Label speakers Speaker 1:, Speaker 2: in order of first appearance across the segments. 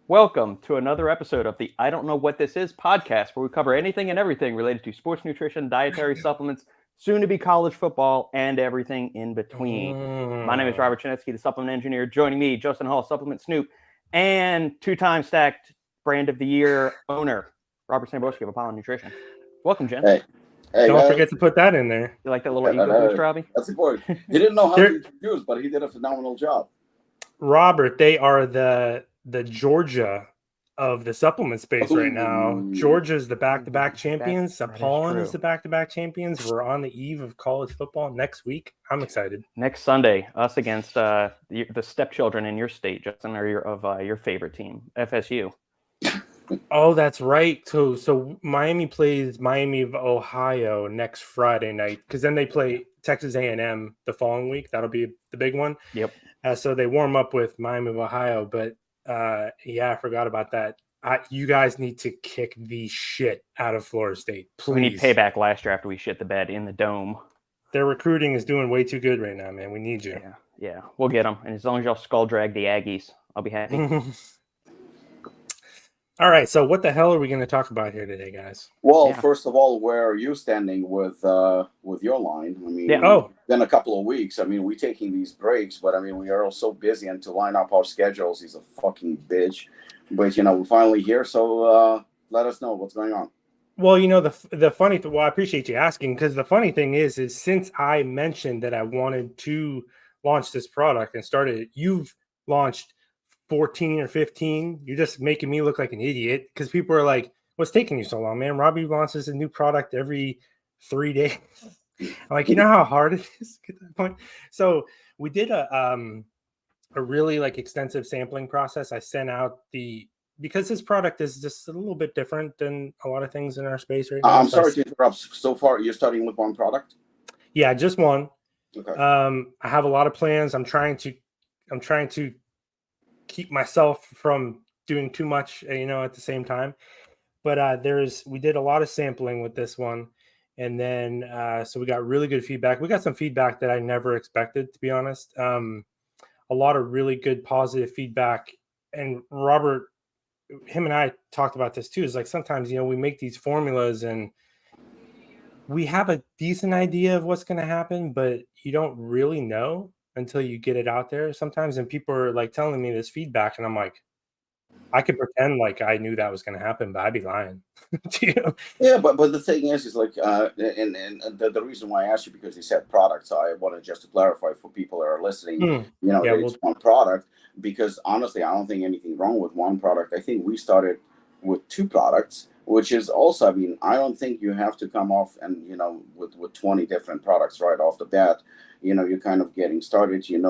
Speaker 1: Welcome to another episode of the I Don't Know What This Is podcast, where we cover anything and everything related to sports nutrition, dietary supplements, soon to be college football, and everything in between. My name is Robert Chinesky, the supplement engineer. Joining me, Justin Hall, supplement Snoop, and two-time stacked brand of the year owner, Robert Samborski of Apollo Nutrition. Welcome, Jen.
Speaker 2: Hey,
Speaker 3: Don't
Speaker 2: guys.
Speaker 3: forget to put that in there.
Speaker 1: You like that little ego boost, Robbie?
Speaker 2: That's important. He didn't know how to introduce, but he did a phenomenal job.
Speaker 3: Robert, they are the Georgia of the supplement space right now. Georgia's the back-to-back champions. Apollon is the back-to-back champions. We're on the eve of college football next week. I'm excited.
Speaker 1: Next Sunday, us against the stepchildren in your state, Justin, or your favorite team, FSU.
Speaker 3: Oh, that's right. So Miami plays Miami of Ohio next Friday night, because then they play Texas A&M the following week. That'll be the big one.
Speaker 1: Yep.
Speaker 3: So they warm up with Miami of Ohio, but I forgot about that. You guys need to kick the shit out of Florida State, please.
Speaker 1: We need payback last year after we shit the bed in the dome.
Speaker 3: Their recruiting is doing way too good right now, man. We need you.
Speaker 1: Yeah, we'll get them. And as long as y'all skull drag the Aggies, I'll be happy.
Speaker 3: All right, so what the hell are we going to talk about here today, guys?
Speaker 2: Well, first of all, where are you standing with your line? I mean, been a couple of weeks. I mean, we're taking these breaks, but I mean, we are all so busy, and to line up our schedules, he's a fucking bitch. But we're finally here, so let us know what's going on.
Speaker 3: Well, the funny thing. Well, I appreciate you asking, because the funny thing is since I mentioned that I wanted to launch this product and started it, you've launched 14 or 15. You're just making me look like an idiot, because people are like, what's taking you so long, man? Robbie launches a new product every 3 days. I'm like, you know how hard it is to get to that point? So we did a really extensive sampling process. I sent out because this product is just a little bit different than a lot of things in our space right now.
Speaker 2: I'm sorry to interrupt. So far, you're starting with one product?
Speaker 3: Yeah, just one.
Speaker 2: Okay.
Speaker 3: I have a lot of plans. I'm trying to keep myself from doing too much, at the same time. But we did a lot of sampling with this one. And then, so we got really good feedback. We got some feedback that I never expected, to be honest. A lot of really good positive feedback. And Robert, him and I talked about this too. Is like, sometimes, we make these formulas and we have a decent idea of what's going to happen, but you don't really know until you get it out there sometimes. And people are telling me this feedback, and I'm like, I could pretend like I knew that was going to happen, but I'd be lying.
Speaker 2: Yeah, but the thing is and the reason why I asked you, because you said product, so I wanted just to clarify for people that are listening, it's one product, because honestly, I don't think anything wrong with one product. I think we started with two products, which is also, I mean, I don't think you have to come off and, with 20 different products right off the bat. You're kind of getting started, and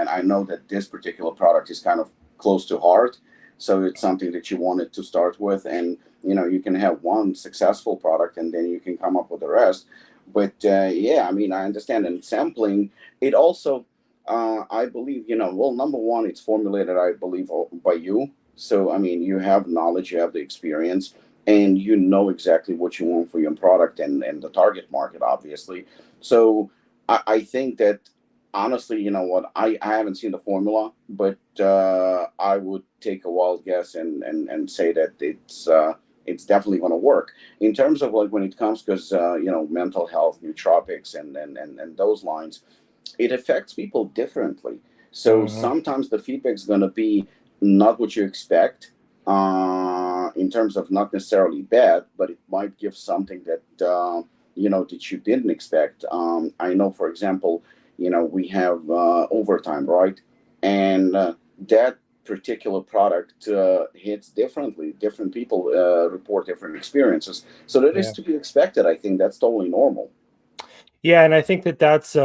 Speaker 2: I know that this particular product is kind of close to heart. So it's something that you wanted to start with, and you can have one successful product, and then you can come up with the rest. But I mean, I understand. And sampling, it also, I believe, well, number one, it's formulated, I believe, by you. So I mean, you have knowledge, you have the experience, and you know exactly what you want for your product and the target market, obviously. So I think that, honestly, you know what? I haven't seen the formula, but I would take a wild guess and say that it's definitely going to work in terms of when it comes, because mental health, nootropics, and those lines, it affects people differently. So sometimes the feedback is going to be not what you expect, in terms of not necessarily bad, but it might give something that that you didn't expect. I know, for example, we have overtime, right? And that particular product hits differently. Different people report different experiences. So that is to be expected. I think that's totally normal.
Speaker 3: Yeah, and I think that's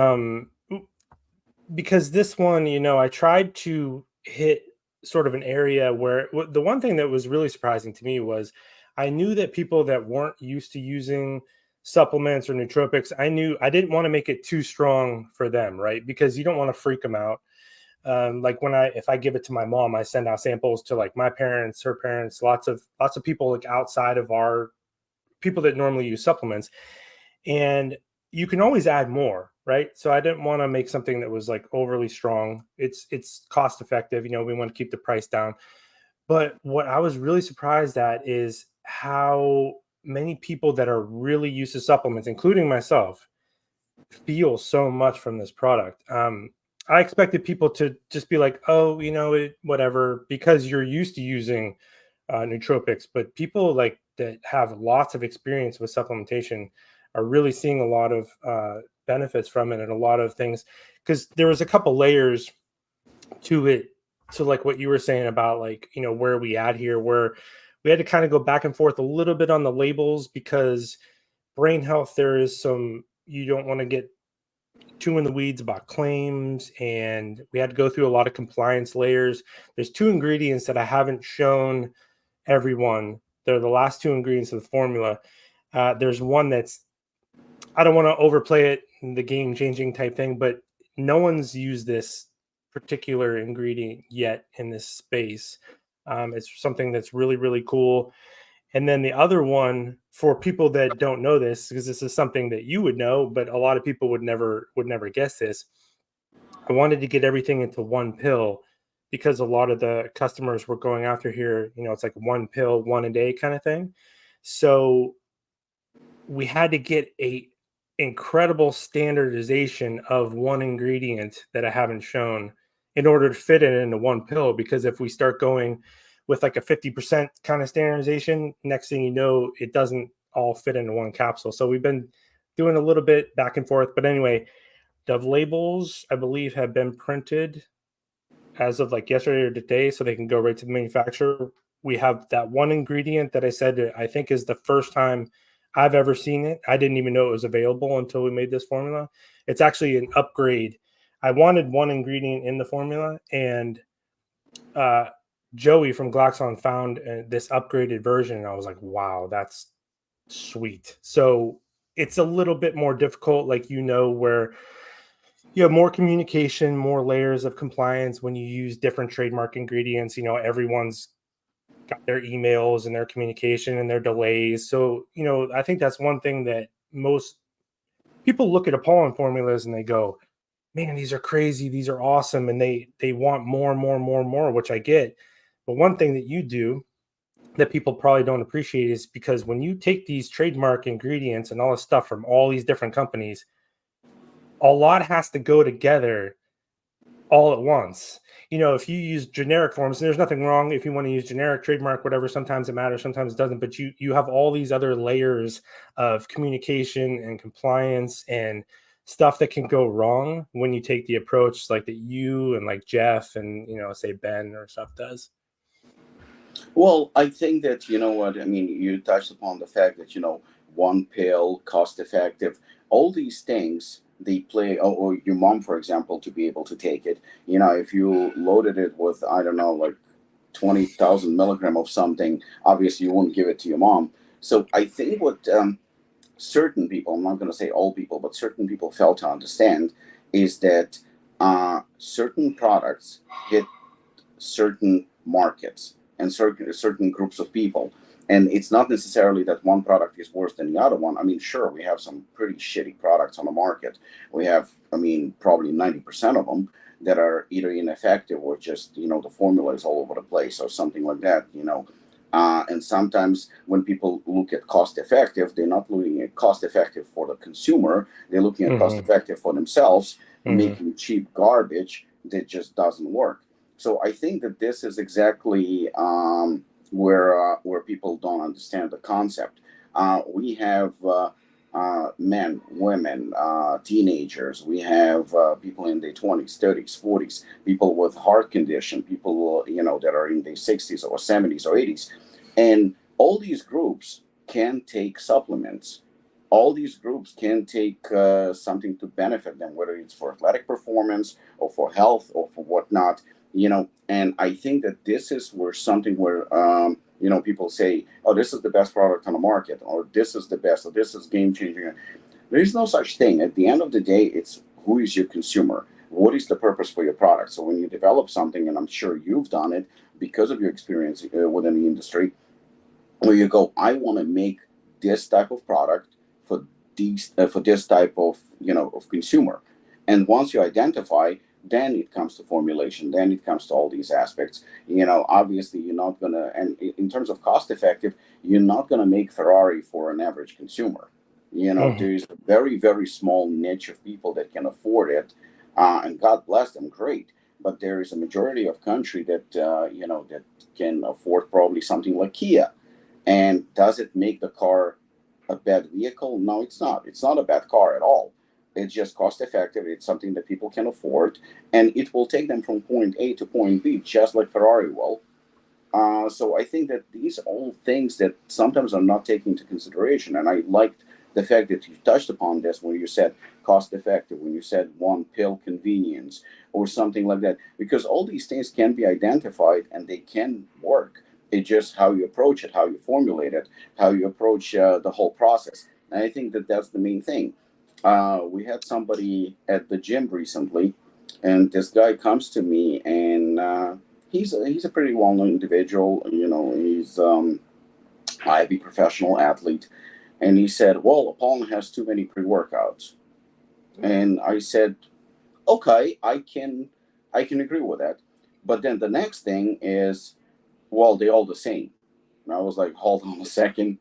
Speaker 3: because this one, I tried to hit sort of an area where the one thing that was really surprising to me was I knew that people that weren't used to using supplements or nootropics, I didn't want to make it too strong for them, right? Because you don't want to freak them out. If I give it to my mom, I send out samples to my parents, her parents, lots of people outside of our people that normally use supplements, and you can always add more, right? So I didn't want to make something that was overly strong. It's cost effective. We want to keep the price down. But what I was really surprised at is how many people that are really used to supplements, including myself, feel so much from this product. I expected people to just be like, "Oh, whatever," because you're used to using nootropics. But people like that have lots of experience with supplementation are really seeing a lot of benefits from it and a lot of things. Because there was a couple layers to it, to like what you were saying about like where we at here, where we had to kind of go back and forth a little bit on the labels because brain health, there is some, you don't want to get too in the weeds about claims, and we had to go through a lot of compliance layers. There's two ingredients that I haven't shown everyone. They're the last two ingredients of the formula. There's one that's, I don't want to overplay it, the game changing type thing, but no one's used this particular ingredient yet in this space. It's something that's really, really cool. And then the other one, for people that don't know this, because this is something that you would know, but a lot of people would never guess this. I wanted to get everything into one pill because a lot of the customers were going after here, it's like one pill, one a day kind of thing. So we had to get a incredible standardization of one ingredient that I haven't shown in order to fit it into one pill. Because if we start going with like a 50% kind of standardization, next thing you know, it doesn't all fit into one capsule. So we've been doing a little bit back and forth. But anyway, the labels, I believe, have been printed as of like yesterday or today, so they can go right to the manufacturer. We have that one ingredient that I said I think is the first time I've ever seen it. I didn't even know it was available until we made this formula. It's actually an upgrade. I wanted one ingredient in the formula, and Joey from Glaxon found this upgraded version, and I was like, wow, that's sweet. So it's a little bit more difficult, like, where you have more communication, more layers of compliance when you use different trademark ingredients. Everyone's got their emails and their communication and their delays. So, I think that's one thing that most people look at pollen formulas and they go, man, these are crazy, these are awesome, and they want more and more and more and more, which I get. But one thing that you do that people probably don't appreciate is because when you take these trademark ingredients and all this stuff from all these different companies, a lot has to go together all at once. If you use generic forms, there's nothing wrong if you want to use generic, trademark, whatever. Sometimes it matters, sometimes it doesn't. But you have all these other layers of communication and compliance and stuff that can go wrong when you take the approach like that you and like Jeff and say Ben or stuff does.
Speaker 2: Well, I think that, what I mean, you touched upon the fact that, one pill, cost effective, all these things, they play, or your mom, for example, to be able to take it, if you loaded it with, I don't know, like 20,000 milligram of something, obviously you wouldn't give it to your mom. So I think what certain people, I'm not going to say all people, but certain people fail to understand is that certain products hit certain markets and certain groups of people. And it's not necessarily that one product is worse than the other one. I mean, sure, we have some pretty shitty products on the market. We have, probably 90% of them that are either ineffective or just, the formula is all over the place or something like that, and sometimes when people look at cost effective, they're not looking at cost effective for the consumer. They're looking at cost effective for themselves, making cheap garbage that just doesn't work. So I think that this is exactly where people don't understand the concept. We have men, women, teenagers. We have people in their 20s, 30s, 40s, people with heart condition, people that are in their 60s or 70s or 80s, and all these groups can take supplements. All these groups can take something to benefit them, whether it's for athletic performance or for health or for whatnot. And I think that this is where people say, oh, this is the best product on the market, or this is the best, or this is game changing. There is no such thing. At the end of the day, it's who is your consumer? What is the purpose for your product? So when you develop something, and I'm sure you've done it because of your experience within the industry, where you go, I want to make this type of product for this type of of consumer. And once you identify Then it comes to formulation. Then it comes to all these aspects. Obviously, you're not gonna, and in terms of cost effective, you're not gonna make Ferrari for an average consumer. There's a very, very small niche of people that can afford it, and God bless them, great. But there is a majority of country that that can afford probably something like Kia. And does it make the car a bad vehicle? No, it's not. It's not a bad car at all. It's just cost effective. It's something that people can afford, and it will take them from point A to point B, just like Ferrari will. So I think that these are all things that sometimes are not taken into consideration. And I liked the fact that you touched upon this when you said cost effective, when you said one pill convenience or something like that, because all these things can be identified and they can work. It's just how you approach it, how you formulate it, how you approach the whole process. And I think that that's the main thing. We had somebody at the gym recently, and this guy comes to me, and he's a pretty well-known individual. He's IB professional athlete, and he said, "Well, Apollon has too many pre-workouts," and I said, "Okay, I can agree with that." But then the next thing is, well, they all the same. And I was like, hold on a second.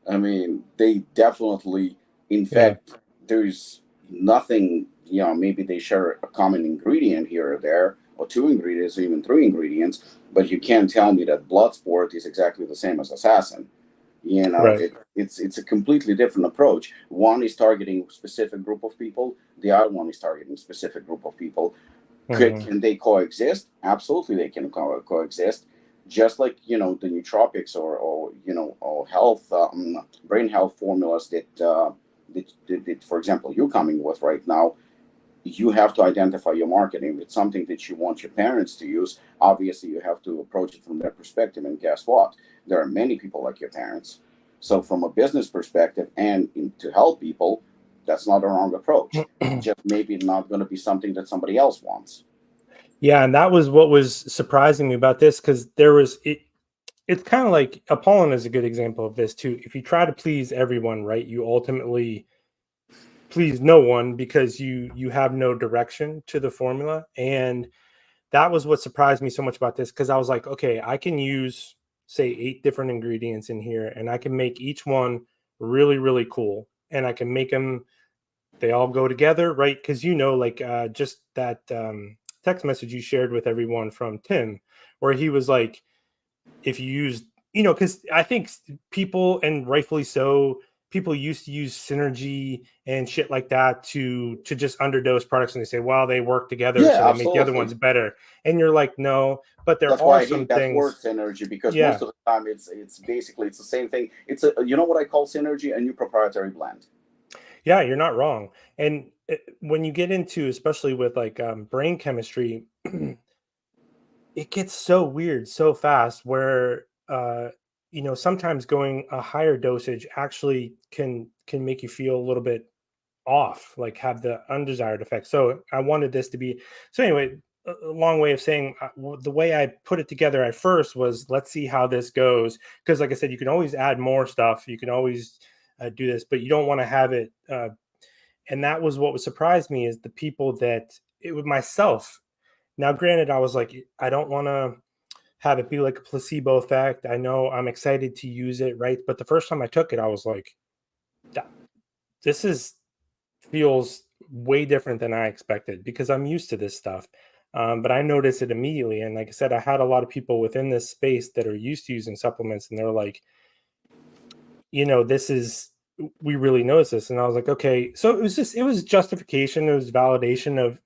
Speaker 2: I mean, they definitely, in fact, there's nothing, maybe they share a common ingredient here or there, or two ingredients, or even three ingredients, but you can't tell me that Bloodsport is exactly the same as Assassin.
Speaker 3: Right.
Speaker 2: It's a completely different approach. One is targeting a specific group of people. The other one is targeting a specific group of people. Can they coexist? Absolutely, they can coexist. Just like the nootropics or health, brain health formulas that, for example, you're coming with right now. You have to identify your marketing. If it's something that you want your parents to use, obviously you have to approach it from their perspective. And guess what? There are many people like your parents. So from a business perspective and to help people, that's not a wrong approach. Just maybe not going to be something that somebody else wants.
Speaker 3: Yeah, and that was what was surprising me about this, because it's kind of like Apollon is a good example of this too. If you try to please everyone, right, you ultimately please no one, because you have no direction to the formula. And that was what surprised me so much about this, because I was like, okay, I can use, say, 8 different ingredients in here, and I can make each one really, really cool, and I can make them, they all go together, right? Because like just that text message you shared with everyone from Tim, where he was like, if you use, because I think people, and rightfully so, people used to use synergy and shit like that to just underdose products, and they say, well, they work together,
Speaker 2: Yeah,
Speaker 3: so they make the other
Speaker 2: absolutely.
Speaker 3: ones better. And you're like, no, but there
Speaker 2: That's
Speaker 3: are
Speaker 2: why I
Speaker 3: some
Speaker 2: hate that word
Speaker 3: things.
Speaker 2: synergy, because most of the time it's basically it's the same thing. It's what I call synergy, a new proprietary blend.
Speaker 3: Yeah, you're not wrong. And when you get into, especially with like brain chemistry, it gets so weird so fast, where sometimes going a higher dosage actually can make you feel a little bit off, like have the undesired effect. So I wanted this to be, so anyway, a long way of saying, the way I put it together at first was, let's see how this goes, because like I said, you can always add more stuff, you can always do this, but you don't want to have it and that was what surprised me, is the people that it was myself. Now granted, I was like, I don't want to have it be like a placebo effect. I know I'm excited to use it, right? But the first time I took it, I was like, this is feels way different than I expected, because I'm used to this stuff. But I noticed it immediately. And like I said, I had a lot of people within this space that are used to using supplements, and they're like, this is, we really notice this. And I was like, okay. So it was justification, it was validation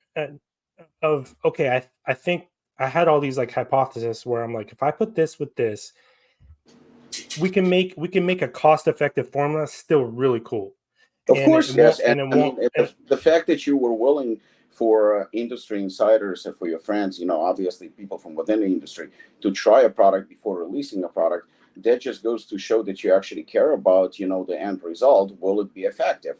Speaker 3: of okay, I think I had all these like hypotheses where I'm like, if I put this with this, we can make a cost-effective formula still really cool.
Speaker 2: Of
Speaker 3: And
Speaker 2: course,
Speaker 3: it
Speaker 2: yes.
Speaker 3: won't,
Speaker 2: And
Speaker 3: and it
Speaker 2: I mean,
Speaker 3: won't. And,
Speaker 2: the fact that you were willing for industry insiders and for your friends, obviously people from within the industry, to try a product before releasing a product, that just goes to show that you actually care about, the end result. Will it be effective?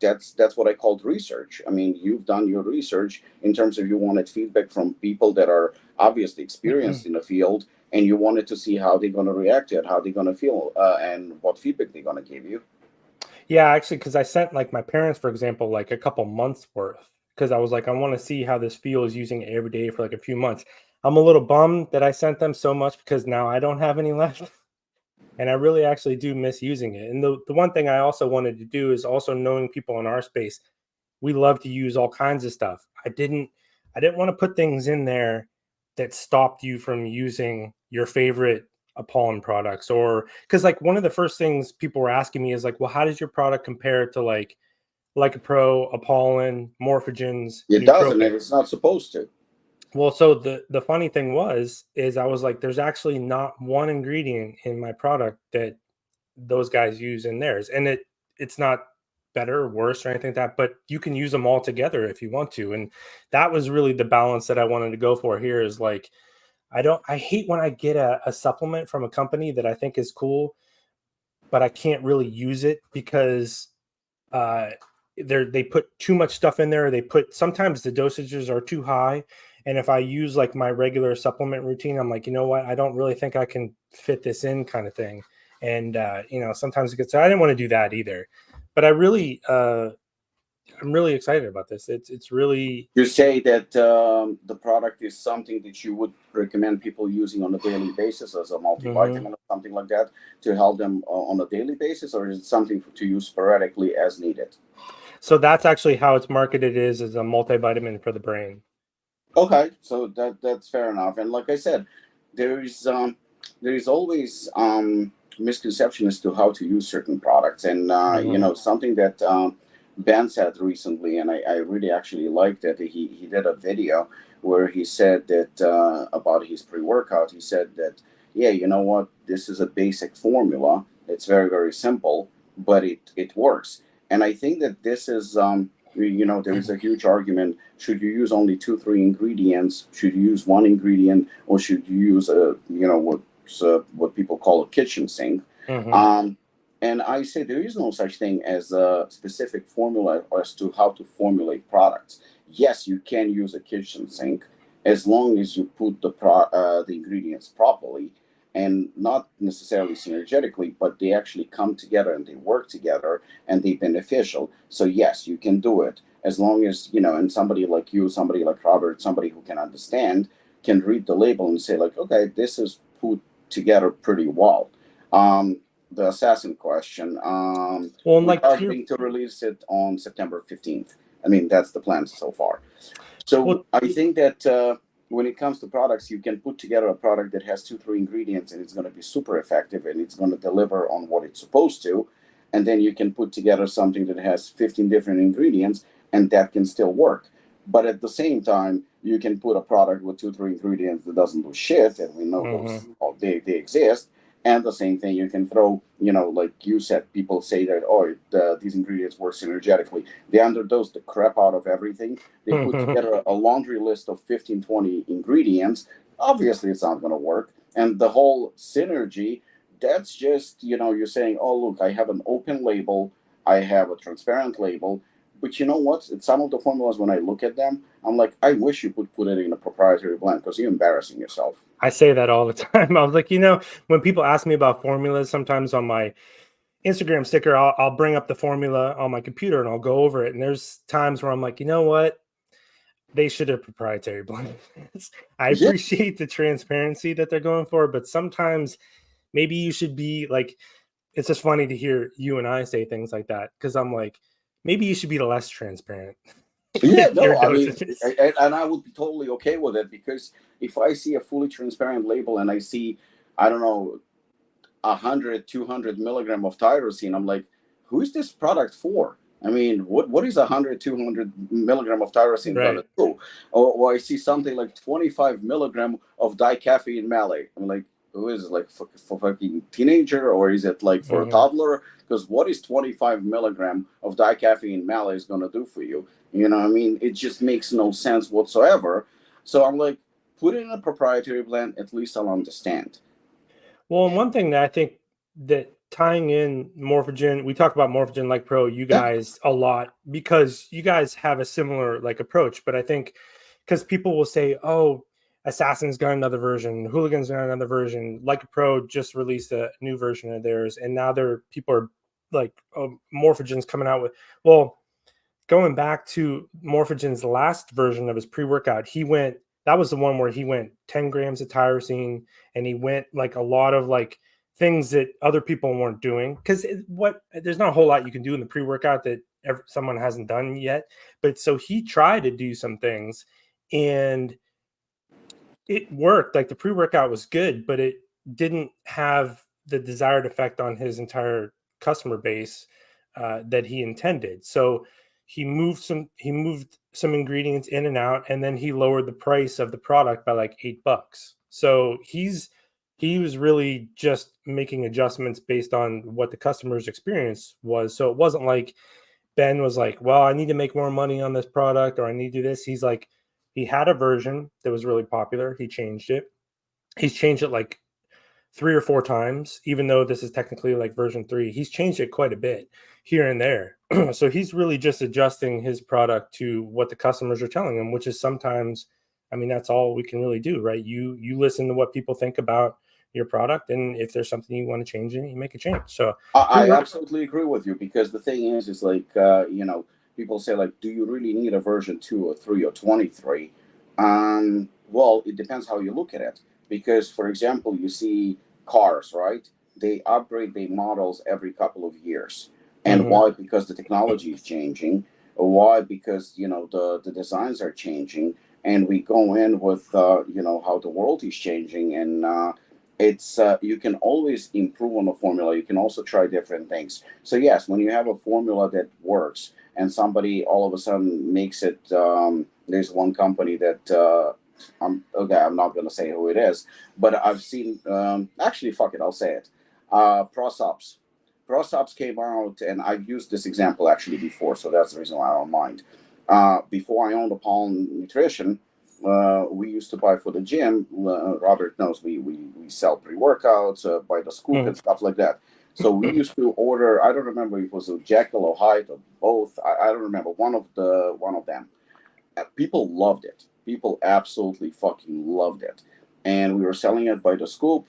Speaker 2: That's what I called research. I mean, you've done your research in terms of, you wanted feedback from people that are obviously experienced in the field, and you wanted to see how they're going to react to it, how they're going to feel, and what feedback they're going to give you.
Speaker 3: yeah, actually, because I sent like my parents, for example, like a couple months worth, because I was like, I want to see how this feels using it every day for like a few months. I'm a little bummed that I sent them so much because now I don't have any left. And I really actually do miss using it. And the one thing I also wanted to do is also knowing people in our space, we love to use all kinds of stuff. I didn't want to put things in there that stopped you from using your favorite Apollon products, or because like one of the first things people were asking me is like, well, how does your product compare to like a Pro, Apollon, Morphogens?
Speaker 2: It doesn't, and it's not supposed to.
Speaker 3: Well, so the funny thing is I was like, there's actually not one ingredient in my product that those guys use in theirs, and it's not better or worse or anything like that, but you can use them all together if you want to. And that was really the balance that I wanted to go for here is like, I hate when I get a supplement from a company that I think is cool, but I can't really use it because they put too much stuff in there. Sometimes the dosages are too high. And if I use like my regular supplement routine, I'm like, you know what? I don't really think I can fit this in kind of thing. And, sometimes it gets, I didn't want to do that either, but I'm really excited about this. It's really.
Speaker 2: You say that the product is something that you would recommend people using on a daily basis as a multivitamin or something like that to help them on a daily basis, or is it something to use sporadically as needed?
Speaker 3: So that's actually how it's marketed is as a multivitamin for the brain.
Speaker 2: Okay, so that's fair enough. And like I said, there is always misconception as to how to use certain products, and something that Ben said recently, and I really actually liked it. He did a video where he said that about his pre-workout. He said that, yeah, you know what, this is a basic formula. It's very, very simple, but it works. And I think that this is there is a huge argument. Should you use only 2-3 ingredients? Should you use one ingredient, or should you use what people call a kitchen sink? And I say there is no such thing as a specific formula as to how to formulate products. Yes, you can use a kitchen sink as long as you put the ingredients properly, and not necessarily synergetically, but they actually come together and they work together and they're beneficial. So yes, you can do it as long as, and somebody like you, somebody like Robert, somebody who can understand, can read the label and say like, okay, this is put together pretty well. The assassin question. We're targeting to release it on September 15th. I mean, that's the plan so far. So I think that when it comes to products, you can put together a product that has 2-3 ingredients and it's going to be super effective and it's going to deliver on what it's supposed to. And then you can put together something that has 15 different ingredients and that can still work. But at the same time, you can put a product with 2-3 ingredients that doesn't do shit, and we know those they exist. And the same thing, you can throw, like you said, people say that, these ingredients work synergetically. They underdose the crap out of everything. They put together a laundry list of 15, 20 ingredients. Obviously, it's not going to work. And the whole synergy, that's just, you're saying, oh, look, I have an open label. I have a transparent label. But you know what? Some of the formulas, when I look at them, I'm like, I wish you could put it in a proprietary blend because you're embarrassing yourself.
Speaker 3: I say that all the time. I was like, when people ask me about formulas, sometimes on my Instagram sticker, I'll bring up the formula on my computer and I'll go over it. And there's times where I'm like, you know what? They should have proprietary blends. I appreciate the transparency that they're going for, but sometimes maybe you should be like, it's just funny to hear you and I say things like that because I'm like, maybe you should be less transparent.
Speaker 2: Yeah, no, I mean, and I would be totally okay with it because if I see a fully transparent label and I see, I don't know, 100, 200 milligram of tyrosine, I'm like, who is this product for? I mean, what is 100, 200 milligram of tyrosine gonna do? Or I see something like 25 milligram of dicaffeine malate. I'm like, who is it, like for fucking teenager, or is it like for a toddler? Because what is 25 milligram of dicaffeine malate is gonna do for you? You know what I mean? It just makes no sense whatsoever. So I'm like, put it in a proprietary blend, at least I'll understand.
Speaker 3: Well, and one thing that I think that tying in Morphogen, we talk about Morphogen like Pro, you guys a lot because you guys have a similar like approach. But I think because people will say, oh, Assassin's got another version, Hooligan's got another version, like Pro just released a new version of theirs, and now people are like, oh, Morphogen's coming out with, well, going back to Morphogen's last version of his pre-workout, that was the one where he went 10 grams of tyrosine, and he went like a lot of like things that other people weren't doing, because there's not a whole lot you can do in the pre-workout that someone hasn't done yet. But so he tried to do some things, and it worked. Like the pre-workout was good, but it didn't have the desired effect on his entire customer base that he intended. So he moved some ingredients in and out, and then he lowered the price of the product by like $8. So he was really just making adjustments based on what the customer's experience was. So it wasn't like Ben was like, well, I need to make more money on this product, or I need to do this. He's like, he had a version that was really popular. He changed it. He's changed it like 3 or 4 times, even though this is technically like version 3. He's changed it quite a bit here and there. So he's really just adjusting his product to what the customers are telling him, which is sometimes, I mean, that's all we can really do, right? You listen to what people think about your product, and if there's something you want to change in it, you make a change. So
Speaker 2: I absolutely agree with you, because the thing is like, people say like, do you really need a version 2 or 3 or 23? Well, it depends how you look at it. Because, for example, you see cars, right? They upgrade their models every couple of years. And why? Because the technology is changing. Why? Because, the designs are changing. And we go in with, how the world is changing. And it's you can always improve on the formula. You can also try different things. So, yes, when you have a formula that works and somebody all of a sudden makes it, there's one company that... I'm not going to say who it is, but I've seen, actually, fuck it, I'll say it. ProSups. ProSups came out, and I've used this example actually before, so that's the reason why I don't mind. Before I owned Apollo Nutrition, we used to buy for the gym. Robert knows we sell pre-workouts by the scoop and stuff like that. So we used to order, I don't remember if it was a Jekyll or Hyde or both. I don't remember, one of them. People loved it. People absolutely fucking loved it. And we were selling it by the scoop.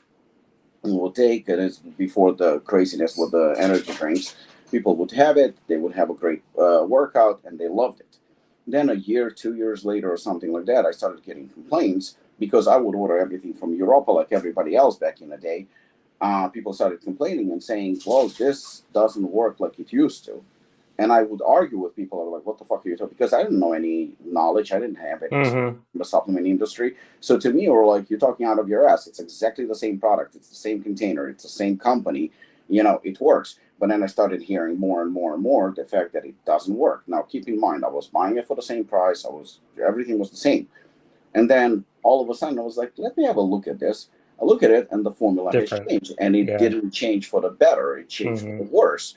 Speaker 2: And we'll take it. It's before the craziness with the energy drinks. People would have it. They would have a great workout, and they loved it. Then a year, 2 years later, or something like that, I started getting complaints, because I would order everything from Europa like everybody else back in the day. People started complaining and saying, well, this doesn't work like it used to. And I would argue with people. I was like, what the fuck are you talking? Because I didn't know any knowledge. I didn't have any in the supplement industry. So to me, we're like, you're talking out of your ass. It's exactly the same product. It's the same container. It's the same company. It works. But then I started hearing more and more and more the fact that it doesn't work. Now, keep in mind, I was buying it for the same price. Everything was the same. And then all of a sudden, I was like, let me have a look at this. I look at it, and the formula has changed. And it didn't change for the better. It changed for the worse,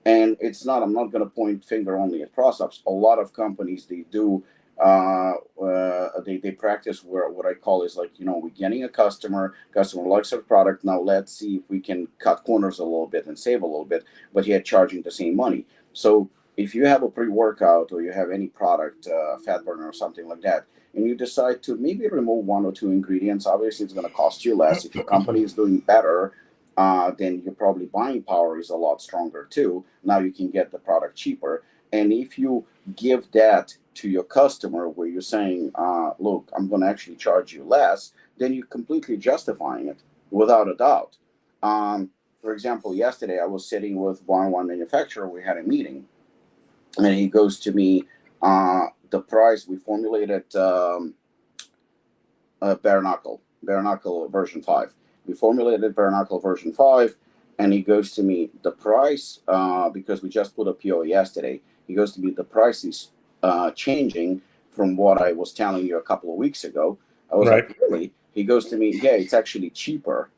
Speaker 2: And it's not, I'm not going to point finger only at ProSups. A lot of companies, they do, they practice what I call is like, we're getting a customer likes our product. Now let's see if we can cut corners a little bit and save a little bit, but yet charging the same money. So if you have a pre-workout, or you have any product, fat burner or something like that, and you decide to maybe remove 1 or 2 ingredients, obviously it's going to cost you less. If your company is doing better, then your probably buying power is a lot stronger too. Now you can get the product cheaper. And if you give that to your customer, where you're saying, look, I'm going to actually charge you less, then you're completely justifying it without a doubt. For example, yesterday I was sitting with one manufacturer. We had a meeting, and he goes to me, the price we formulated, bare knuckle version 5. We formulated bare knuckle version 5, and he goes to me, the price, because we just put a PO yesterday, he goes to me, the price is changing from what I was telling you a couple of weeks ago. I was like, really? He goes to me, yeah, it's actually cheaper,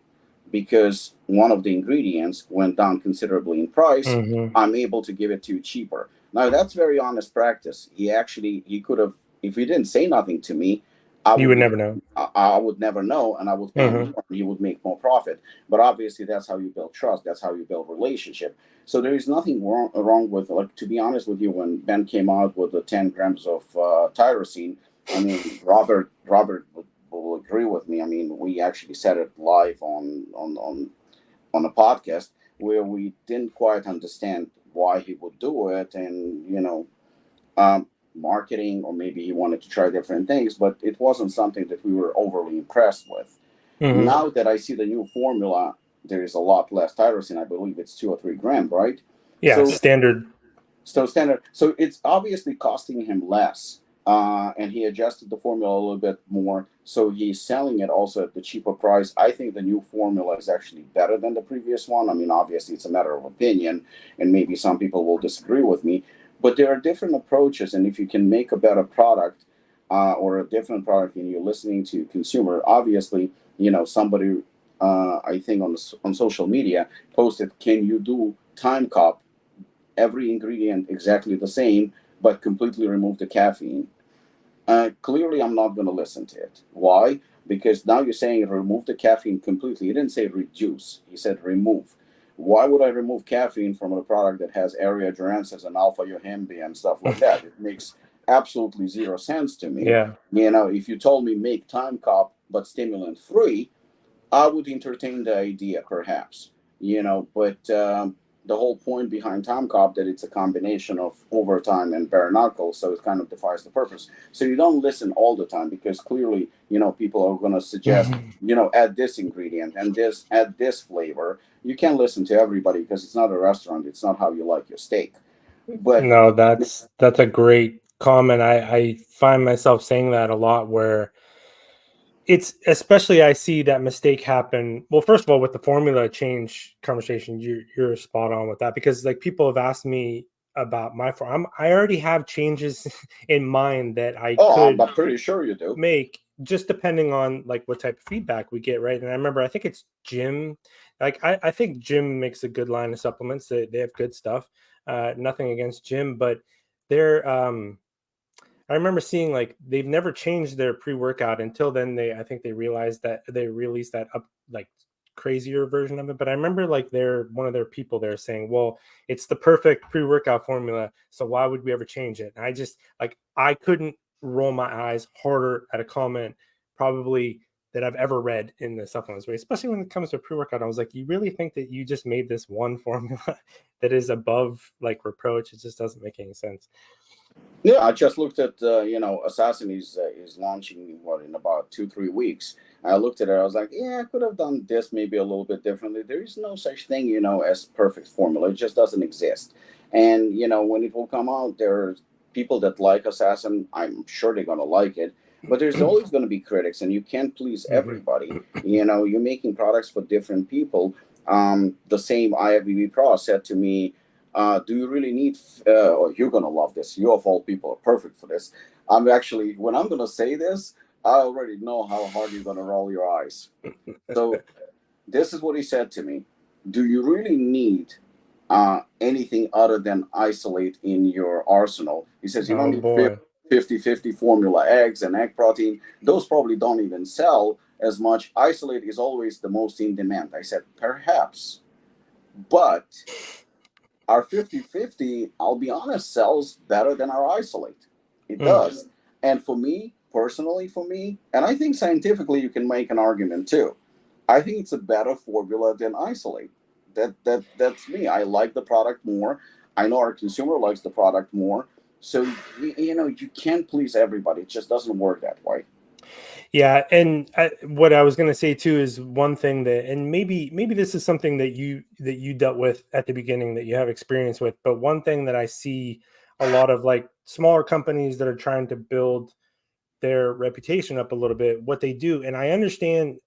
Speaker 2: because one of the ingredients went down considerably in price. I'm able to give it to you cheaper. Now, that's very honest practice. He could have, if he didn't say nothing to me,
Speaker 3: you would never know.
Speaker 2: I would never know, and I would pay more, and you would make more profit. But obviously, that's how you build trust. That's how you build relationship. So there is nothing wrong with, like, to be honest with you, when Ben came out with the 10 grams of tyrosine, I mean, Robert will agree with me. I mean, we actually said it live on a podcast where we didn't quite understand why he would do it, and marketing, or maybe he wanted to try different things, but it wasn't something that we were overly impressed with. Now that I see the new formula, there is a lot less tyrosine. I believe it's 2 or 3 grams, right?
Speaker 3: Yeah,
Speaker 2: so
Speaker 3: standard.
Speaker 2: So standard. So it's obviously costing him less, and he adjusted the formula a little bit more. So he's selling it also at the cheaper price. I think the new formula is actually better than the previous one. I mean, obviously it's a matter of opinion, and maybe some people will disagree with me. But there are different approaches, and if you can make a better product, or a different product, and you're listening to consumer, obviously, somebody, I think on social media posted, "Can you do time cop every ingredient exactly the same, but completely remove the caffeine?" Clearly, I'm not going to listen to it. Why? Because now you're saying remove the caffeine completely. He didn't say reduce. He said remove. Why would I remove caffeine from a product that has area durensis and alpha yohimbe and stuff like that? It makes absolutely zero sense to me.
Speaker 3: Yeah.
Speaker 2: If you told me make time cop but stimulant free, I would entertain the idea, perhaps. But the whole point behind Time Cop that it's a combination of overtime and bare knuckles, so it kind of defies the purpose. So you don't listen all the time, because clearly, people are going to suggest, add this ingredient and add this flavor. You can't listen to everybody, because it's not a restaurant. It's not how you like your steak. But
Speaker 3: no, that's a great comment. I find myself saying that a lot, where it's, especially I see that mistake happen. Well, first of all, with the formula change conversation, you're spot on with that, because like people have asked me about my form. I already have changes in mind that I could
Speaker 2: I'm pretty sure you do
Speaker 3: make, just depending on like what type of feedback we get, right? And I remember, I think it's Jim. Like I think Jim makes a good line of supplements. They have good stuff. Nothing against Jim, but they're I remember seeing like they've never changed their pre-workout until then. I think they realized that they released that up like crazier version of it. But I remember like one of their people there saying, "Well, it's the perfect pre-workout formula, so why would we ever change it?" And I just I couldn't roll my eyes harder at a comment probably that I've ever read in the supplements way, especially when it comes to pre-workout. I was like, you really think that you just made this one formula that is above like reproach? It just doesn't make any sense.
Speaker 2: Yeah, I just looked at Assassin is launching in about 2-3 weeks. I looked at it. I was like, yeah, I could have done this maybe a little bit differently. There is no such thing, as perfect formula. It just doesn't exist. And when it will come out, there's people that like Assassin. I'm sure they're gonna like it. But there's always going to be critics, and you can't please everybody. You're making products for different people. The same IFBB Pro said to me, do you really need, you're going to love this. You of all people are perfect for this. When I'm going to say this, I already know how hard you're going to roll your eyes. So this is what he said to me. Do you really need anything other than isolate in your arsenal? He says, you don't need 50-50 formula eggs and egg protein. Those probably don't even sell as much. Isolate is always the most in demand. I said, perhaps. But our 50-50, I'll be honest, sells better than our isolate. It does. And personally, and I think scientifically you can make an argument too. I think it's a better formula than isolate. That's me. I like the product more. I know our consumer likes the product more. So you can't please everybody. It just doesn't work that way.
Speaker 3: Yeah, and what I was going to say too is one thing that, and maybe this is something that you dealt with at the beginning that you have experience with, but one thing that I see a lot of like smaller companies that are trying to build their reputation up a little bit, what they do, and I understand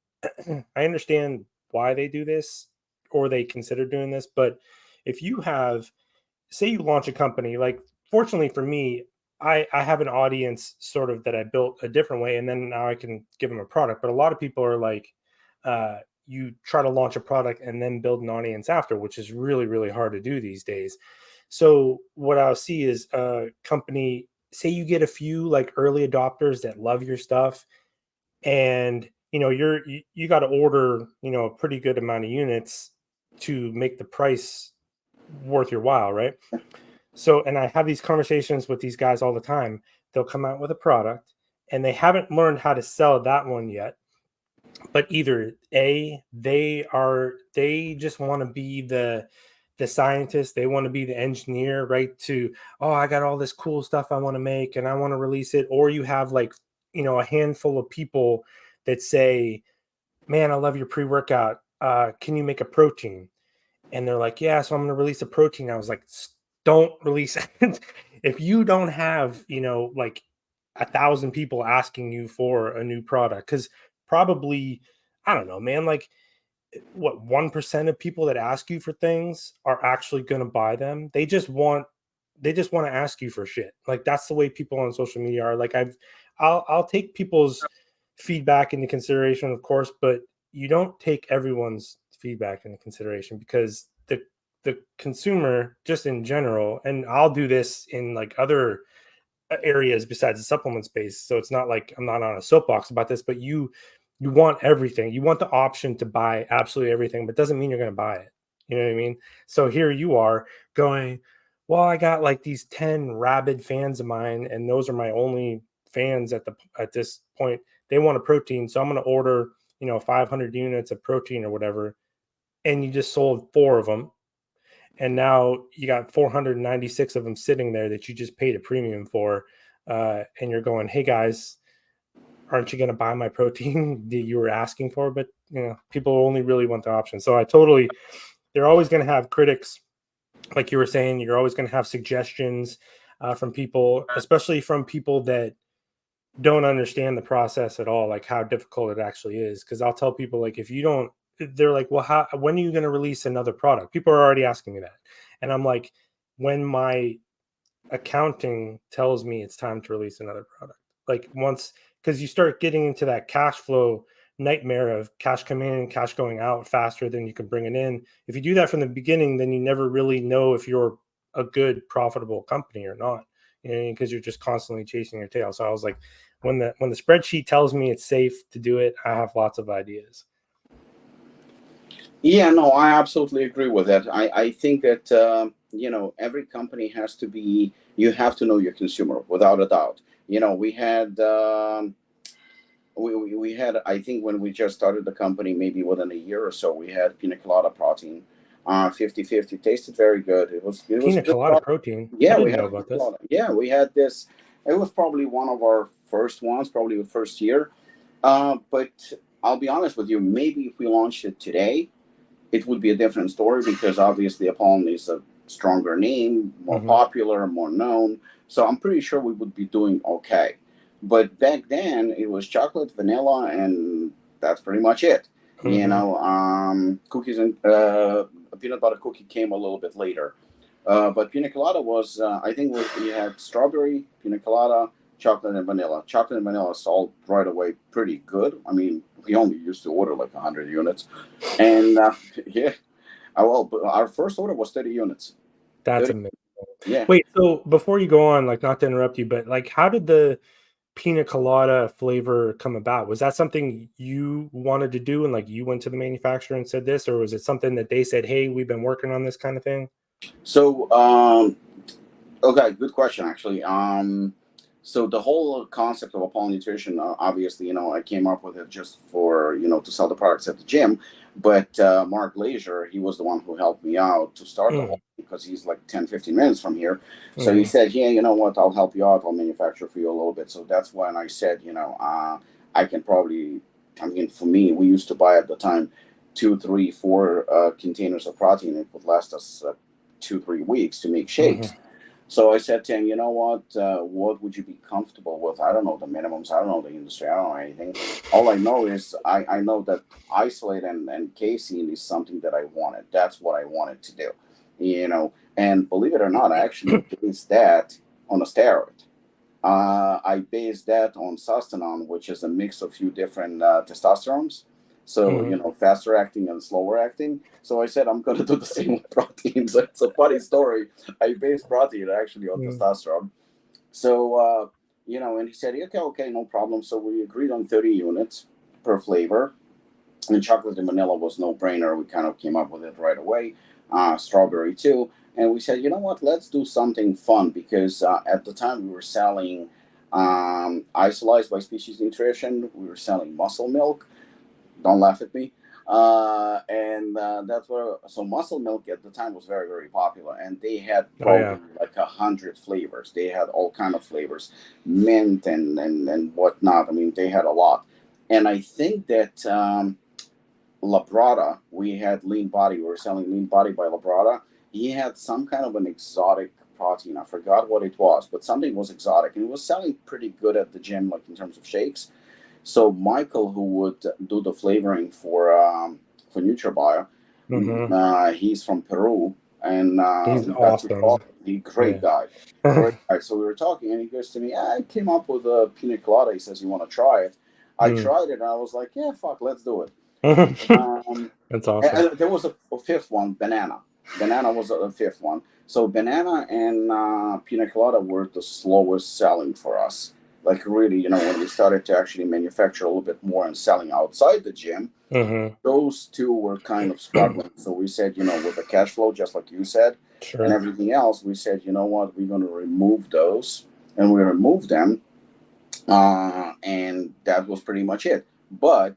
Speaker 3: why they do this or they consider doing this, but if you have, say you launch a company, like fortunately for me, I have an audience sort of that I built a different way, and then now I can give them a product. But a lot of people are like, you try to launch a product and then build an audience after, which is really, really hard to do these days. So what I'll see is a company, say you get a few like early adopters that love your stuff, and you got to order a pretty good amount of units to make the price worth your while, right? So, and I have these conversations with these guys all the time. They'll come out with a product and they haven't learned how to sell that one yet. But either they just want to be the the scientist, they want to be the engineer, right? To, oh, I got all this cool stuff I want to make and I want to release it. Or you have like, a handful of people that say, man, I love your pre-workout. Can you make a protein? And they're like, yeah, so I'm going to release a protein. I was like, don't release it. If you don't have, like 1,000 people asking you for a new product, because probably, I don't know, man, like what 1% of people that ask you for things are actually going to buy them. They just want to ask you for shit. Like that's the way people on social media are. Like I'll take people's feedback into consideration, of course, but you don't take everyone's feedback into consideration, because the consumer, just in general, and I'll do this in like other areas besides the supplement space. So it's not like I'm not on a soapbox about this, but you want everything. You want the option to buy absolutely everything, but doesn't mean you're going to buy it. You know what I mean? So here you are going, well, I got like these 10 rabid fans of mine, and those are my only fans at this point. They want a protein, so I'm going to order, 500 units of protein or whatever, and you just sold 4 of them, and now you got 496 of them sitting there that you just paid a premium for, and you're going, hey guys, aren't you going to buy my protein that you were asking for? But people only really want the option. So they're always going to have critics. Like you were saying, you're always going to have suggestions from people, especially from people that don't understand the process at all, like how difficult it actually is. Because I'll tell people, like, if you don't, they're like, well, when are you going to release another product? People are already asking me that. And I'm like, when my accounting tells me it's time to release another product. Like once, because you start getting into that cash flow nightmare of cash coming in, cash going out faster than you can bring it in. If you do that from the beginning, then you never really know if you're a good, profitable company or not, because you're just constantly chasing your tail. So I was like, when the spreadsheet tells me it's safe to do it, I have lots of ideas.
Speaker 2: Yeah, no, I absolutely agree with that. I think that, every company has to be, you have to know your consumer without a doubt. We had, we had, I think when we just started the company, maybe within a year or so, we had pina colada protein, 50/50, tasted very good. It was
Speaker 3: Pina
Speaker 2: good
Speaker 3: colada protein.
Speaker 2: Yeah,
Speaker 3: I
Speaker 2: we
Speaker 3: didn't
Speaker 2: had
Speaker 3: know about this.
Speaker 2: Yeah, we had this. It was probably one of our first ones, probably the first year. But I'll be honest with you, maybe if we launched it today, it would be a different story, because obviously Apollon is a stronger name, more popular, more known. So I'm pretty sure we would be doing okay. But back then it was chocolate, vanilla, and that's pretty much it. Cookies and peanut butter cookie came a little bit later. But pina colada was, I think we had strawberry, pina colada, chocolate, and vanilla. Chocolate and vanilla sold right away pretty good. I mean, we only used to order like 100 units. And yeah, well, our first order was 30 units.
Speaker 3: That's amazing.
Speaker 2: Yeah.
Speaker 3: Wait, so before you go on, like, not to interrupt you, but like, how did the pina colada flavor come about? Was that something you wanted to do, and like you went to the manufacturer and said this, or was it something that they said, hey, we've been working on this kind of thing?
Speaker 2: So, okay, good question, actually. So the whole concept of Apollo Nutrition, obviously, I came up with it just for, to sell the products at the gym. But Mark Glazier, he was the one who helped me out to start the whole, because he's like 10, 15 minutes from here. So he said, yeah, you know what, I'll help you out. I'll manufacture for you a little bit. So that's when I said, I can probably, I mean, for me, we used to buy at the time 2, 3, 4 containers of protein. It would last us 2-3 weeks to make shakes. So I said to him, you know what would you be comfortable with? I don't know the minimums. I don't know the industry. I don't know anything. All I know is I know that isolate and casein is something that I wanted. That's what I wanted to do, And believe it or not, I actually based that on a steroid. I based that on sustanon, which is a mix of few different testosterones. So, faster acting and slower acting. So I said, I'm going to do the same with protein. So it's a funny story. I based protein actually on testosterone. So, and he said, okay, no problem. So we agreed on 30 units per flavor. And chocolate and vanilla was no brainer. We kind of came up with it right away. Strawberry too. And we said, you know what, let's do something fun, because at the time we were selling Isolized by Species Nutrition. We were selling muscle milk. Don't laugh at me. And that's where, so Muscle Milk at the time was very, very popular, and they had probably like 100 flavors. They had all kind of flavors, mint and whatnot. I mean, they had a lot. And I think that Labrada, we had Lean Body. We were selling Lean Body by Labrada. He had some kind of an exotic protein. I forgot what it was, but something was exotic, and it was selling pretty good at the gym, like in terms of shakes. So Michael, who would do the flavoring for NutriBio, he's from Peru, and
Speaker 3: he's awesome.
Speaker 2: He's a great guy. Great guy. So we were talking, and he goes to me, I came up with a pina colada. He says, you want to try it? I tried it, and I was like, yeah, fuck, let's do it.
Speaker 3: That's awesome.
Speaker 2: And there was a fifth one, banana. Banana was a fifth one. So banana and pina colada were the slowest selling for us. Like really, when we started to actually manufacture a little bit more and selling outside the gym, those two were kind of struggling. So we said, with the cash flow, just like you said, and everything else, we said, you know what, we're going to remove those. And we removed them. And that was pretty much it. But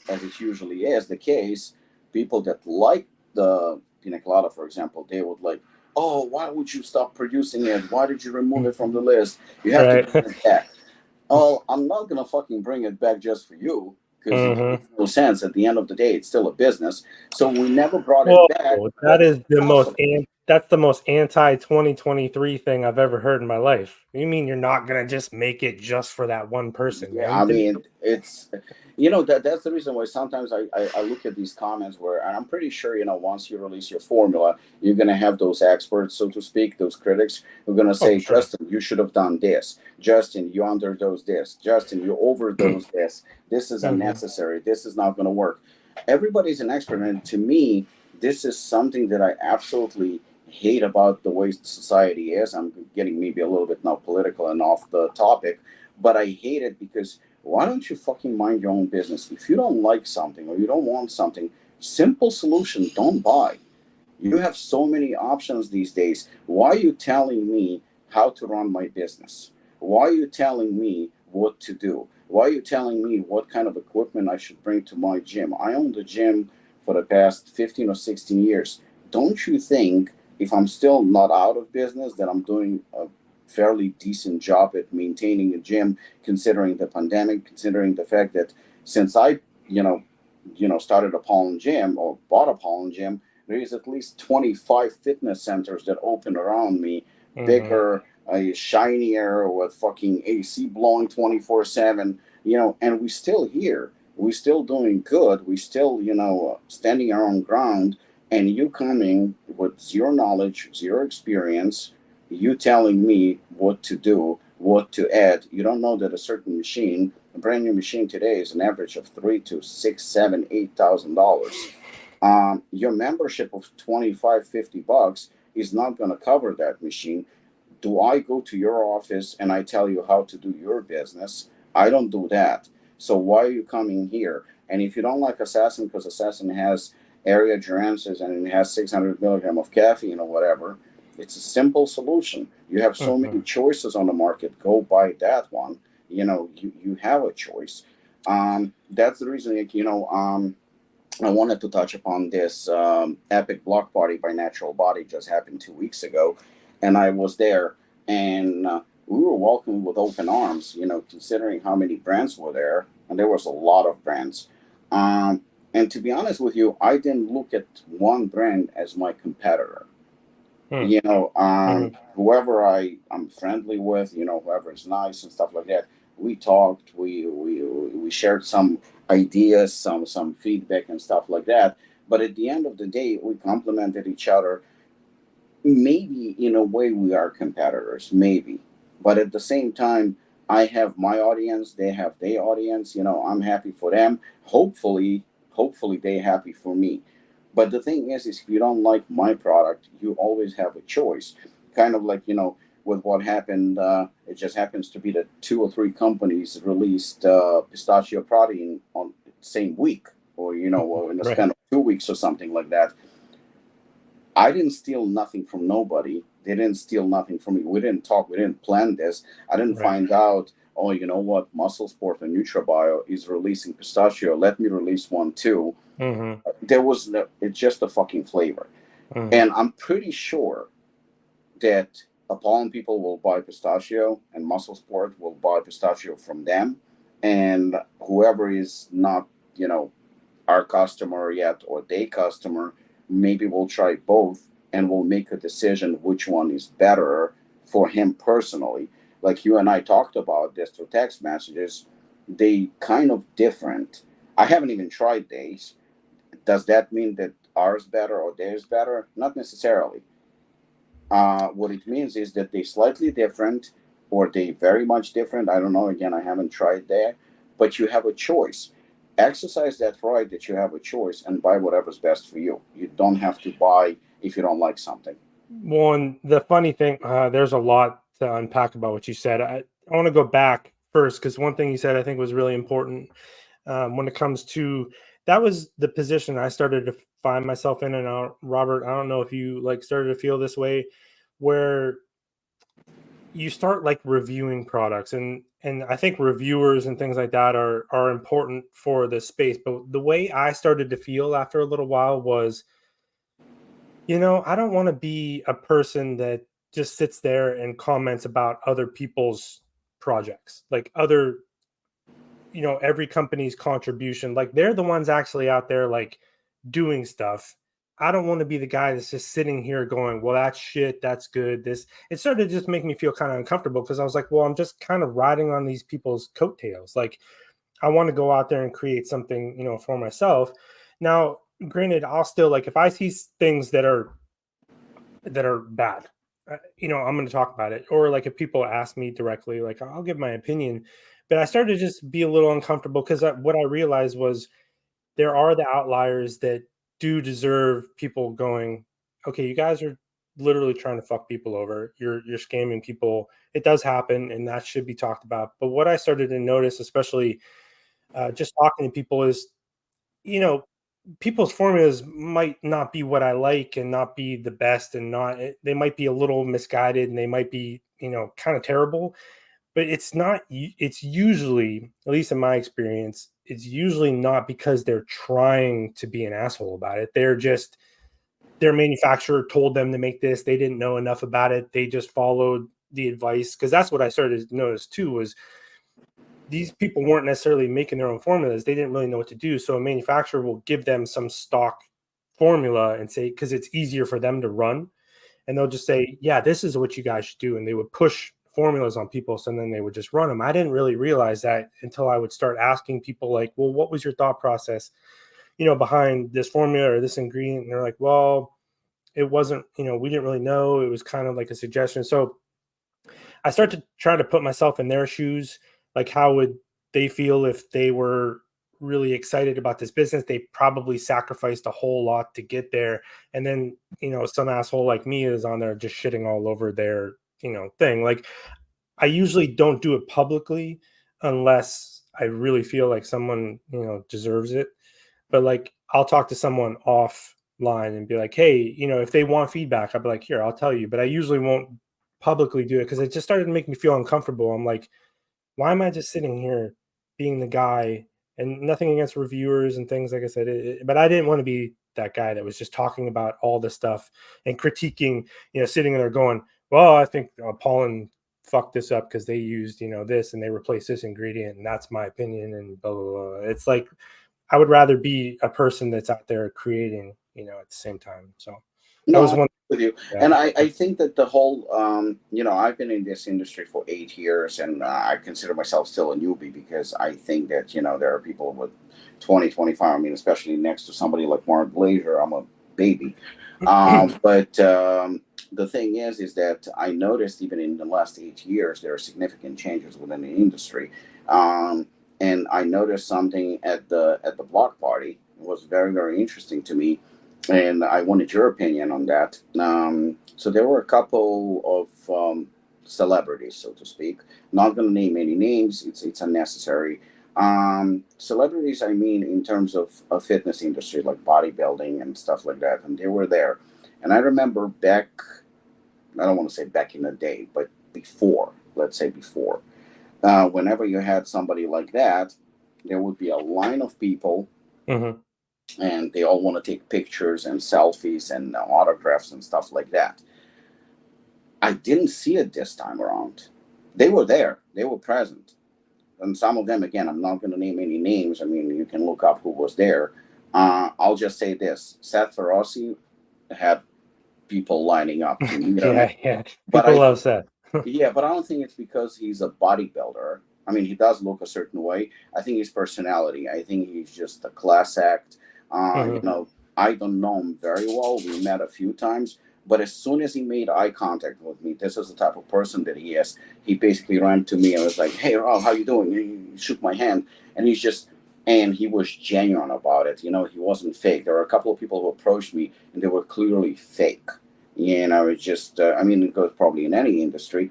Speaker 2: as it usually is the case, people that like the pina colada, for example, they would like, oh, why would you stop producing it? Why did you remove it from the list? You have to bring it back. Oh, I'm not going to fucking bring it back just for you, because it makes no sense. At the end of the day, it's still a business. So we never brought it back.
Speaker 3: That is that's the most anti-2023 thing I've ever heard in my life. You mean you're not going to just make it just for that one person?
Speaker 2: Yeah, man? I mean, it's, that's the reason why sometimes I look at these comments where, and I'm pretty sure, once you release your formula, you're going to have those experts, so to speak, those critics who are going to say, Justin, you should have done this. Justin, you underdosed this. Justin, you overdosed this. This is unnecessary. This is not going to work. Everybody's an expert. And to me, this is something that I absolutely hate about the way society is. I'm getting maybe a little bit now political and off the topic, but I hate it because why don't you fucking mind your own business? If you don't like something or you don't want something, simple solution, don't buy. You have so many options these days. Why are you telling me how to run my business? Why are you telling me what to do? Why are you telling me what kind of equipment I should bring to my gym? I own the gym for the past 15 or 16 years. Don't you think if I'm still not out of business that I'm doing a fairly decent job at maintaining a gym, considering the pandemic, considering the fact that since I, started a Pollen gym or bought a Pollen gym, there is at least 25 fitness centers that open around me, bigger, shinier, with fucking AC blowing 24/7, and we still here. We still doing good. We still, standing our own ground. And you coming with zero knowledge, zero experience, you telling me what to do, what to add. You don't know that a certain machine, a brand new machine today, is an average of $3,000 to $6,000, $7,000, $8,000. Your membership of $25, $50 is not going to cover that machine. Do I go to your office and I tell you how to do your business? I don't do that. So why are you coming here? And if you don't like Assassin, because Assassin has area durances and it has 600 milligram of caffeine or whatever, it's a simple solution. You have so many choices on the market. Go buy that one. You have a choice. That's the reason, I wanted to touch upon this epic block party by Natural Body just happened 2 weeks ago, and I was there, and we were welcomed with open arms, considering how many brands were there, and there was a lot of brands. And to be honest with you, I didn't look at one brand as my competitor. Whoever I'm friendly with, whoever is nice and stuff like that, we talked, we shared some ideas, some feedback and stuff like that. But at the end of the day, we complimented each other. Maybe in a way we are competitors, maybe. But at the same time, I have my audience, they have their audience, I'm happy for them. Hopefully they're happy for me. But the thing is if you don't like my product, you always have a choice. Kind of like, with what happened, it just happens to be that 2 or 3 companies released pistachio protein on the same week, or, or in the span of 2 weeks or something like that. I didn't steal nothing from nobody. They didn't steal nothing from me. We didn't talk. We didn't plan this. I didn't find out, oh, you know what, Muscle Sport and NutraBio is releasing pistachio, let me release one too. There was it's just a fucking flavor. And I'm pretty sure that Apollon people will buy pistachio and Muscle Sport will buy pistachio from them. And whoever is not, you know, our customer yet or their customer, maybe we'll try both and we'll make a decision which one is better for him personally. Like you and I talked about this through text messages, they kind of different. I haven't even tried these. Does that mean that ours better or theirs better? Not necessarily. What it means is that they slightly different or they very much different. I don't know. Again, I haven't tried there, but you have a choice. Exercise that right that you have a choice and buy whatever's best for you. You don't have to buy if you don't like something.
Speaker 3: Well, and the funny thing, there's a lot to unpack about what you said. I want to go back first because one thing you said I think was really important when it comes to that was the position I started to find myself in. And Robert, I don't know if you like started to feel this way, where you start like reviewing products, and I think reviewers and things like that are important for the space. But the way I started to feel after a little while was, you know, I don't want to be a person that just sits there and comments about other people's projects, like other, you know, every company's contribution. Like they're the ones actually out there like doing stuff. I don't want to be the guy that's just sitting here going, well, that's shit, that's good. This it started to just make me feel kind of uncomfortable because I was like, well, I'm just kind of riding on these people's coattails. Like I want to go out there and create something, you know, for myself. Now, granted, I'll still like if I see things that are bad, you know, I'm going to talk about it. Or like if people ask me directly, like I'll give my opinion. But I started to just be a little uncomfortable because what I realized was there are the outliers that do deserve people going, okay, you guys are literally trying to fuck people over. You're scamming people. It does happen, and that should be talked about. But what I started to notice, especially just talking to people, is, you know, people's formulas might not be what I like and not be the best, and not they might be a little misguided and they might be, you know, kind of terrible. But it's not. It's usually, at least in my experience, it's usually not because they're trying to be an asshole about it. They're just their manufacturer told them to make this. They didn't know enough about it. They just followed the advice, because that's what I started to notice too. Was these people weren't necessarily making their own formulas. They didn't really know what to do. So a manufacturer will give them some stock formula and say, because it's easier for them to run. And they'll just say, yeah, this is what you guys should do. And they would push formulas on people. So then they would just run them. I didn't really realize that until I would start asking people like, well, what was your thought process, you know, behind this formula or this ingredient? And they're like, well, it wasn't, you know, we didn't really know. It was kind of like a suggestion. So I start to try to put myself in their shoes. Like, how would they feel if they were really excited about this business? They probably sacrificed a whole lot to get there. And then, you know, some asshole like me is on there just shitting all over their, you know, thing. Like, I usually don't do it publicly unless I really feel like someone, you know, deserves it. But like, I'll talk to someone offline and be like, hey, you know, if they want feedback, I'll be like, here, I'll tell you. But I usually won't publicly do it because it just started to make me feel uncomfortable. I'm like, why am I just sitting here being the guy? And nothing against reviewers and things, like I said, but I didn't want to be that guy that was just talking about all this stuff and critiquing, you know, sitting there going, well, I think Pollen fucked this up because they used, you know, this and they replaced this ingredient, and that's my opinion, and blah, blah, blah. It's like, I would rather be a person that's out there creating, you know, at the same time. So that was one
Speaker 2: with you.
Speaker 3: Yeah.
Speaker 2: And I think that the whole, you know, I've been in this industry for 8 years, and I consider myself still a newbie because I think that, you know, there are people with 20, 25. I mean, especially next to somebody like Mark Glazer, I'm a baby. But the thing is that I noticed even in the last 8 years, there are significant changes within the industry. And I noticed something at the block party. It was very, very interesting to me, and I wanted your opinion on that. So there were a couple of celebrities, so to speak. Not going to name any names; it's unnecessary. Celebrities, I mean, in terms of fitness industry, like bodybuilding and stuff like that, and they were there. And I remember back, I don't want to say back in the day, but before, let's say before. whenever you had somebody like that, there would be a line of people, and they all want to take pictures and selfies and autographs and stuff like that. I didn't see it this time around. They were there. They were present. And some of them, again, I'm not going to name any names. I mean, you can look up who was there. I'll just say this. Seth Ferozzi had people lining up to meet him.
Speaker 3: Yeah. People love Seth.
Speaker 2: Yeah, but I don't think it's because he's a bodybuilder. I mean, he does look a certain way. I think his personality. I think he's just a class act. You know, I don't know him very well. We met a few times. But as soon as he made eye contact with me, this is the type of person that he is. He basically ran to me and was like, "Hey, Rob, how you doing?" He shook my hand, and he was genuine about it. You know, he wasn't fake. There were a couple of people who approached me, and they were clearly fake. You know, it's just, I mean, it goes probably in any industry.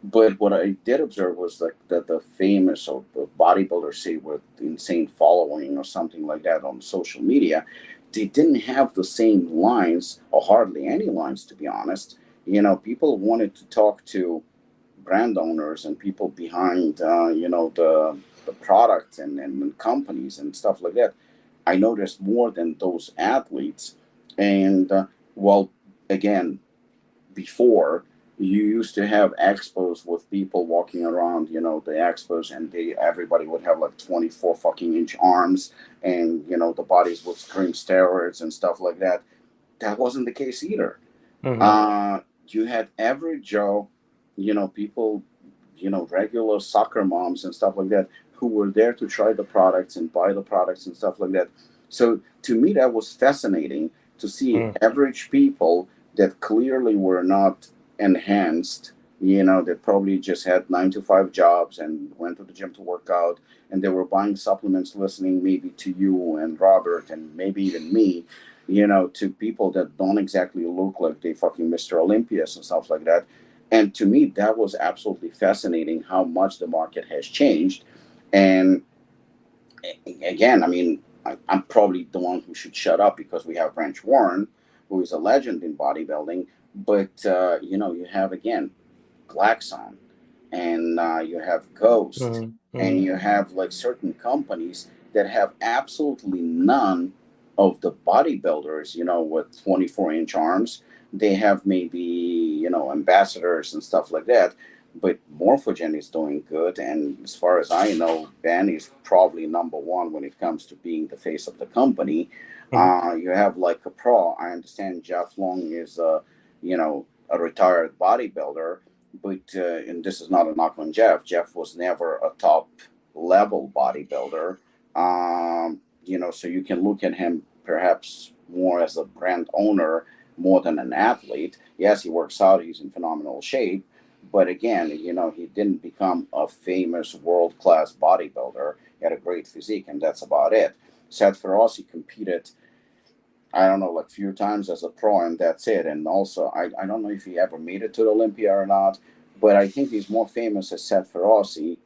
Speaker 2: But what I did observe was like that the famous or the bodybuilders, say, with insane following or something like that on social media, they didn't have the same lines, or hardly any lines, to be honest. You know, people wanted to talk to brand owners and people behind, you know, the products and companies and stuff like that. I noticed more than those athletes. And, well, again, before, you used to have expos with people walking around, you know, the expos, and everybody would have like 24 fucking inch arms, and you know, the bodies would scream steroids and stuff like that. That wasn't the case either. You had average Joe, you know, people, you know, regular soccer moms and stuff like that, who were there to try the products and buy the products and stuff like that. So to me, that was fascinating to see average people that clearly were not enhanced, you know, that probably just had 9 to 5 jobs and went to the gym to work out, and they were buying supplements, listening maybe to you and Robert and maybe even me, you know, to people that don't exactly look like they fucking Mr. Olympias and stuff like that. And to me, that was absolutely fascinating how much the market has changed. And again, I mean, I'm probably the one who should shut up because we have Branch Warren, who is a legend in bodybuilding. But, you know, you have, again, Glaxon, and you have Ghost, and you have like certain companies that have absolutely none of the bodybuilders, you know, with 24-inch arms. They have maybe, you know, ambassadors and stuff like that. But Morphogen is doing good, and as far as I know, Ben is probably number one when it comes to being the face of the company. You have like a pro. I understand Jeff Long is, you know, a retired bodybuilder, but and this is not a knock on Jeff. Jeff was never a top level bodybuilder. You know, so you can look at him perhaps more as a brand owner more than an athlete. Yes, he works out. He's in phenomenal shape. But again, you know, he didn't become a famous world-class bodybuilder. He had a great physique, and that's about it. Seth Ferozzi competed, I don't know, like a few times as a pro, and that's it. And also, I don't know if he ever made it to the Olympia or not, but I think he's more famous as Seth Ferozzi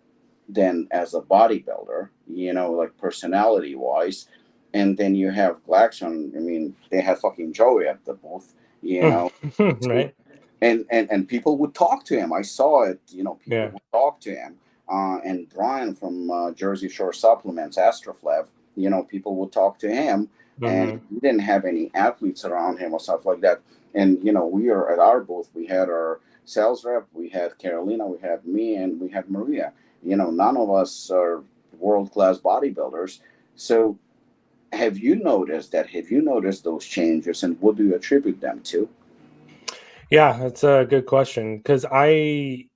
Speaker 2: than as a bodybuilder, you know, like personality-wise. And then you have Glaxon. I mean, they had fucking Joey at the booth, you know.
Speaker 3: Right.
Speaker 2: And people would talk to him. I saw it, you know, people would talk to him. And Brian from Jersey Shore Supplements, Astroflev, you know, people would talk to him, and he didn't have any athletes around him or stuff like that. And, you know, we are at our booth, we had our sales rep, we had Carolina, we had me, and we had Maria. You know, none of us are world-class bodybuilders. So have you noticed that? Have you noticed those changes, and what do you attribute them to?
Speaker 3: Yeah, that's a good question, because I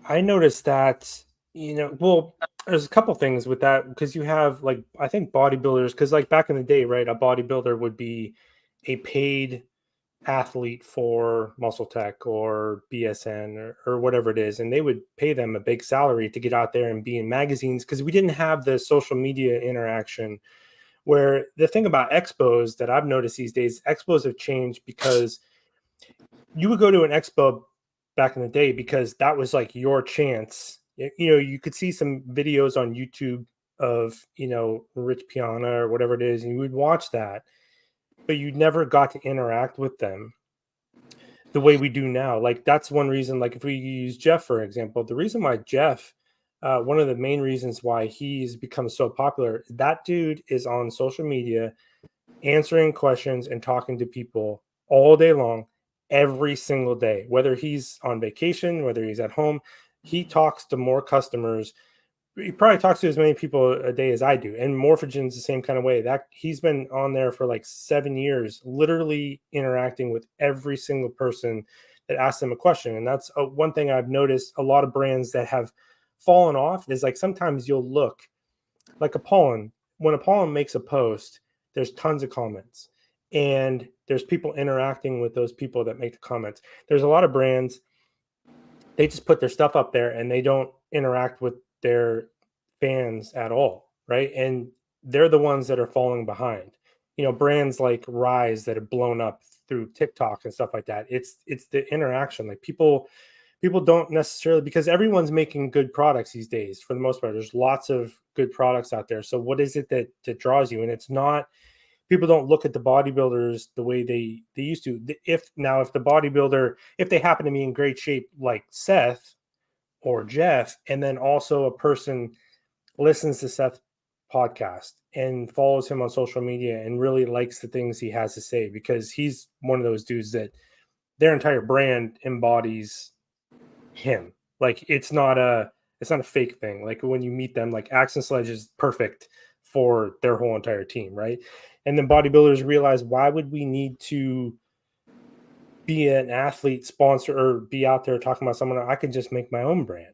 Speaker 3: noticed that, you know, well, there's a couple things with that, because you have, like, I think bodybuilders, because like back in the day, right, a bodybuilder would be a paid athlete for Muscle Tech or BSN or whatever it is, and they would pay them a big salary to get out there and be in magazines, because we didn't have the social media interaction. Where the thing about expos that I've noticed these days, expos have changed, because you would go to an expo back in the day because that was like your chance. You know, you could see some videos on YouTube of, you know, Rich Piana or whatever it is, and you would watch that, but you never got to interact with them the way we do now. Like, that's one reason, like if we use Jeff, for example, the reason why Jeff one of the main reasons why he's become so popular, that dude is on social media answering questions and talking to people all day long, every single day, whether he's on vacation, whether he's at home. He talks to more customers. He probably talks to as many people a day as I do. And Morphogen's the same kind of way. That he's been on there for like 7 years, literally interacting with every single person that asks him a question. And that's one thing I've noticed. A lot of brands that have fallen off is like sometimes you'll look like Apollon. When Apollon makes a post, there's tons of comments, and there's people interacting with those people that make the comments. There's a lot of brands, they just put their stuff up there and they don't interact with their fans at all, right? And they're the ones that are falling behind. Brands like Rise that have blown up through TikTok and stuff like that. It's the interaction. Like people don't necessarily, because everyone's making good products these days for the most part. There's lots of good products out there. So what is it that draws you? And it's not, people don't look at the bodybuilders the way they used to. If the bodybuilder, if they happen to be in great shape like Seth or Jeff, and then also a person listens to Seth's podcast and follows him on social media and really likes the things he has to say, because he's one of those dudes that their entire brand embodies him. Like it's not a fake thing. Like when you meet them, like Axe and Sledge is perfect for their whole entire team, right? And then bodybuilders realize, why would we need to be an athlete sponsor or be out there talking about someone? I could just make my own brand.